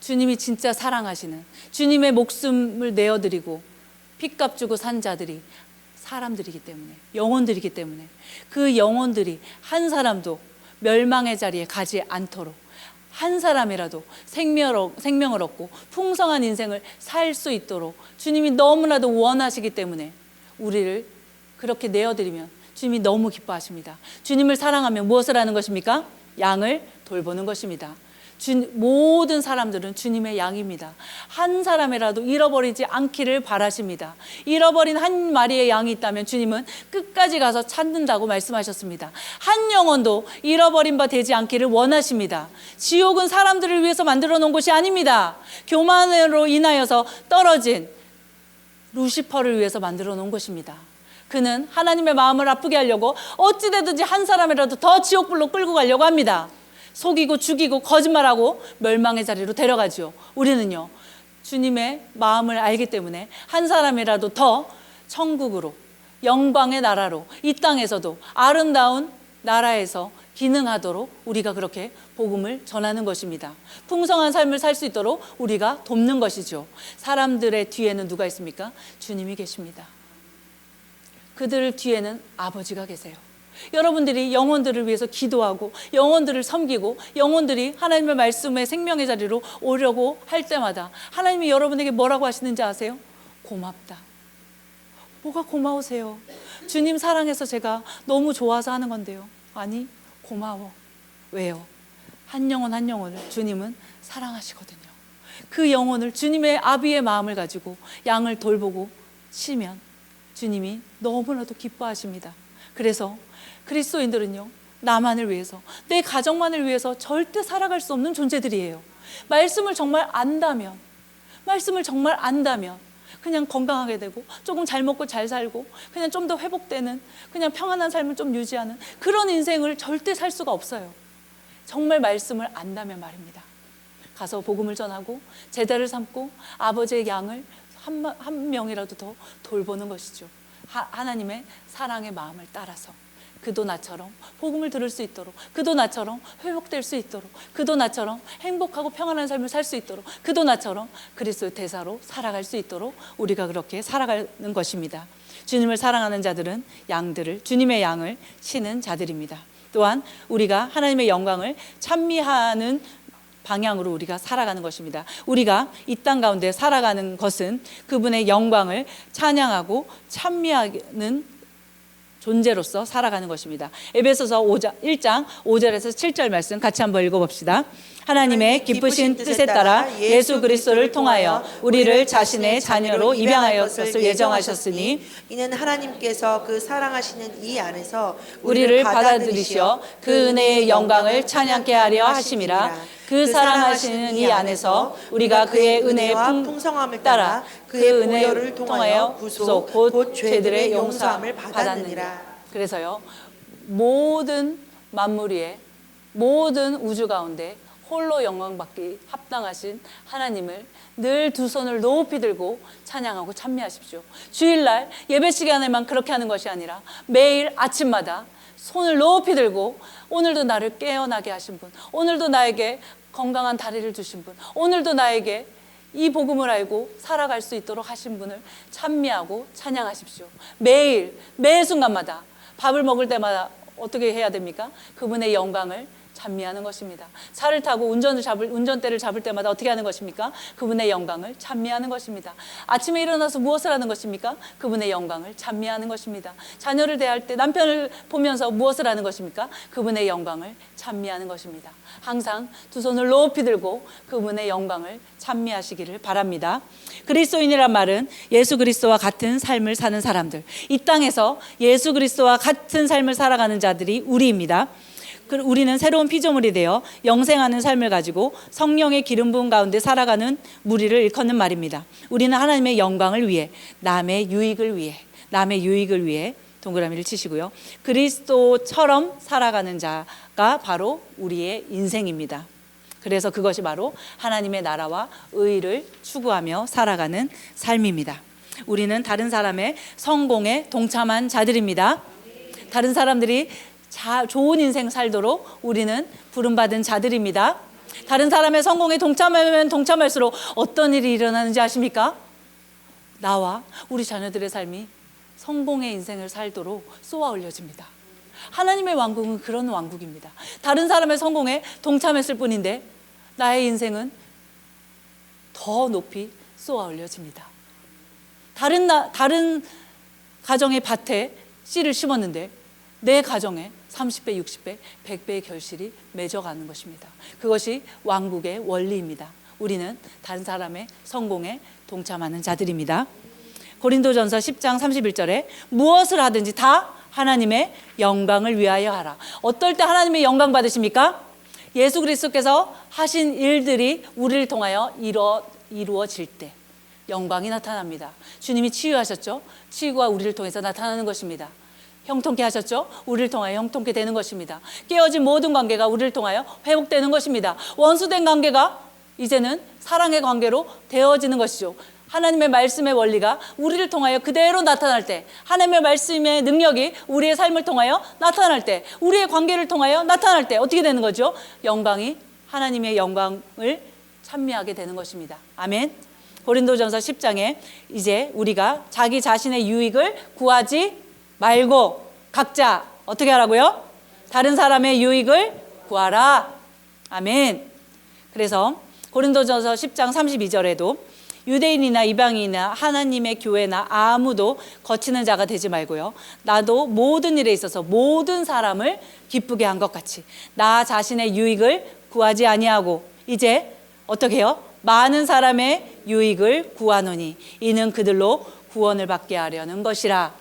[SPEAKER 1] 주님이 진짜 사랑하시는, 주님의 목숨을 내어드리고 핏값 주고 산 자들이 사람들이기 때문에, 영혼들이기 때문에 그 영혼들이 한 사람도 멸망의 자리에 가지 않도록 한 사람이라도 생명을 얻고 풍성한 인생을 살 수 있도록 주님이 너무나도 원하시기 때문에 우리를 그렇게 내어드리면 주님이 너무 기뻐하십니다. 주님을 사랑하면 무엇을 하는 것입니까? 양을 돌보는 것입니다. 모든 사람들은 주님의 양입니다. 한 사람이라도 잃어버리지 않기를 바라십니다. 잃어버린 한 마리의 양이 있다면 주님은 끝까지 가서 찾는다고 말씀하셨습니다. 한 영혼도 잃어버린 바 되지 않기를 원하십니다. 지옥은 사람들을 위해서 만들어 놓은 곳이 아닙니다. 교만으로 인하여서 떨어진 루시퍼를 위해서 만들어 놓은 것입니다. 그는 하나님의 마음을 아프게 하려고 어찌되든지 한 사람이라도 더 지옥불로 끌고 가려고 합니다. 속이고 죽이고 거짓말하고 멸망의 자리로 데려가죠. 우리는요, 주님의 마음을 알기 때문에 한 사람이라도 더 천국으로, 영광의 나라로, 이 땅에서도 아름다운 나라에서 기능하도록 우리가 그렇게 복음을 전하는 것입니다. 풍성한 삶을 살 수 있도록 우리가 돕는 것이죠. 사람들의 뒤에는 누가 있습니까? 주님이 계십니다. 그들 뒤에는 아버지가 계세요. 여러분들이 영혼들을 위해서 기도하고 영혼들을 섬기고 영혼들이 하나님의 말씀의 생명의 자리로 오려고 할 때마다 하나님이 여러분에게 뭐라고 하시는지 아세요? 고맙다. 뭐가 고마우세요? 주님 사랑해서 제가 너무 좋아서 하는 건데요. 아니, 고마워. 왜요? 한 영혼 한 영혼을 주님은 사랑하시거든요. 그 영혼을 주님의 아비의 마음을 가지고 양을 돌보고 치면 주님이 너무나도 기뻐하십니다. 그래서 그리스도인들은요, 나만을 위해서, 내 가정만을 위해서 절대 살아갈 수 없는 존재들이에요. 말씀을 정말 안다면 그냥 건강하게 되고 조금 잘 먹고 잘 살고 그냥 좀 더 회복되는, 그냥 평안한 삶을 좀 유지하는 그런 인생을 절대 살 수가 없어요. 정말 말씀을 안다면 말입니다. 가서 복음을 전하고 제자를 삼고 아버지의 양을 한 명이라도 더 돌보는 것이죠. 하나님의 사랑의 마음을 따라서 그도 나처럼 복음을 들을 수 있도록, 그도 나처럼 회복될 수 있도록, 그도 나처럼 행복하고 평안한 삶을 살 수 있도록, 그도 나처럼 그리스도의 대사로 살아갈 수 있도록 우리가 그렇게 살아가는 것입니다. 주님을 사랑하는 자들은 주님의 양을 치는 자들입니다. 또한 우리가 하나님의 영광을 찬미하는 방향으로 우리가 살아가는 것입니다. 우리가 이 땅 가운데 살아가는 것은 그분의 영광을 찬양하고 찬미하는 존재로서 살아가는 것입니다. 에베소서 1장 5절에서 7절 말씀 같이 한번 읽어봅시다. 하나님의 기쁘신 뜻에 따라 예수 그리스도를 통하여 우리를 자신의 자녀로 입양하여 것을 예정하셨으니
[SPEAKER 2] 이는 하나님께서 그 사랑하시는 이 안에서
[SPEAKER 1] 우리를 받아들이시어 그 은혜의 영광을 찬양케 하려 하심이라. 그 사랑하시는 이 안에서 우리가 그의 은혜의 풍성함을 따라 그의 은혜를 통하여 구속 곧 죄들의 용서함을 받았느니라. 그래서요, 모든 만물 위에, 모든 우주 가운데 홀로 영광받기 합당하신 하나님을 늘 두 손을 높이 들고 찬양하고 찬미하십시오. 주일날 예배 시간에만 그렇게 하는 것이 아니라 매일 아침마다 손을 높이 들고, 오늘도 나를 깨어나게 하신 분, 오늘도 나에게 건강한 다리를 주신 분, 오늘도 나에게 이 복음을 알고 살아갈 수 있도록 하신 분을 찬미하고 찬양하십시오. 매일, 매 순간마다 밥을 먹을 때마다 어떻게 해야 됩니까? 그분의 영광을 찬미하는 것입니다. 차를 타고 운전대를 잡을 때마다 어떻게 하는 것입니까? 그분의 영광을 찬미하는 것입니다. 아침에 일어나서 무엇을 하는 것입니까? 그분의 영광을 찬미하는 것입니다. 자녀를 대할 때 남편을 보면서 무엇을 하는 것입니까? 그분의 영광을 찬미하는 것입니다. 항상 두 손을 높이 들고 그분의 영광을 찬미하시기를 바랍니다. 그리스도인이란 말은 예수 그리스도와 같은 삶을 사는 사람들, 이 땅에서 예수 그리스도와 같은 삶을 살아가는 자들이 우리입니다. 우리는 새로운 피조물이 되어 영생하는 삶을 가지고 성령의 기름 부음 가운데 살아가는 무리를 일컫는 말입니다. 우리는 하나님의 영광을 위해, 남의 유익을 위해 동그라미를 치시고요, 그리스도처럼 살아가는 자가 바로 우리의 인생입니다. 그래서 그것이 바로 하나님의 나라와 의를 추구하며 살아가는 삶입니다. 우리는 다른 사람의 성공에 동참한 자들입니다. 다른 사람들이 좋은 인생 살도록 우리는 부름받은 자들입니다. 다른 사람의 성공에 동참하면 동참할수록 어떤 일이 일어나는지 아십니까? 나와 우리 자녀들의 삶이 성공의 인생을 살도록 쏘아 올려집니다. 하나님의 왕국은 그런 왕국입니다. 다른 사람의 성공에 동참했을 뿐인데 나의 인생은 더 높이 쏘아 올려집니다. 다른 가정의 밭에 씨를 심었는데 내 가정에 30배, 60배, 100배의 결실이 맺어가는 것입니다. 그것이 왕국의 원리입니다. 우리는 다른 사람의 성공에 동참하는 자들입니다. 고린도전서 10장 31절에 무엇을 하든지 다 하나님의 영광을 위하여 하라. 어떨 때 하나님의 영광 받으십니까? 예수 그리스도께서 하신 일들이 우리를 통하여 이루어질 때 영광이 나타납니다. 주님이 치유하셨죠? 치유가 우리를 통해서 나타나는 것입니다. 형통케 하셨죠? 우리를 통하여 형통케 되는 것입니다. 깨어진 모든 관계가 우리를 통하여 회복되는 것입니다. 원수된 관계가 이제는 사랑의 관계로 되어지는 것이죠. 하나님의 말씀의 원리가 우리를 통하여 그대로 나타날 때, 하나님의 말씀의 능력이 우리의 삶을 통하여 나타날 때, 우리의 관계를 통하여 나타날 때 어떻게 되는 거죠? 영광이 하나님의 영광을 찬미하게 되는 것입니다. 아멘. 고린도전서 10장에 이제 우리가 자기 자신의 유익을 구하지 말고 각자 어떻게 하라고요? 다른 사람의 유익을 구하라. 아멘. 그래서 고린도전서 10장 32절에도 유대인이나 이방인이나 하나님의 교회나 아무도 거치는 자가 되지 말고요, 나도 모든 일에 있어서 모든 사람을 기쁘게 한 것 같이 나 자신의 유익을 구하지 아니하고 이제 어떻게 해요? 많은 사람의 유익을 구하노니 이는 그들로 구원을 받게 하려는 것이라.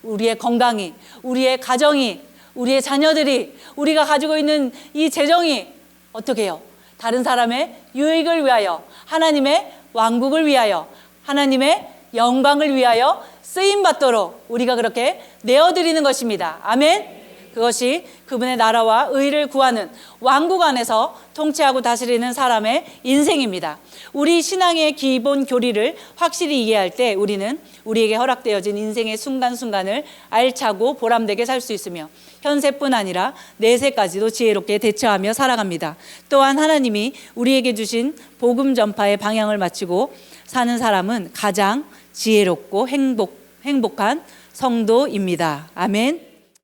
[SPEAKER 1] 우리의 건강이, 우리의 가정이, 우리의 자녀들이, 우리가 가지고 있는 이 재정이 어떻게 해요? 다른 사람의 유익을 위하여, 하나님의 왕국을 위하여, 하나님의 영광을 위하여 쓰임받도록 우리가 그렇게 내어드리는 것입니다. 아멘. 그것이 그분의 나라와 의를 구하는 왕국 안에서 통치하고 다스리는 사람의 인생입니다. 우리 신앙의 기본 교리를 확실히 이해할 때 우리는 우리에게 허락되어진 인생의 순간순간을 알차고 보람되게 살 수 있으며 현세뿐 아니라 내세까지도 지혜롭게 대처하며 살아갑니다. 또한 하나님이 우리에게 주신 복음 전파의 방향을 맞추고 사는 사람은 가장 지혜롭고 행복한 성도입니다. 아멘.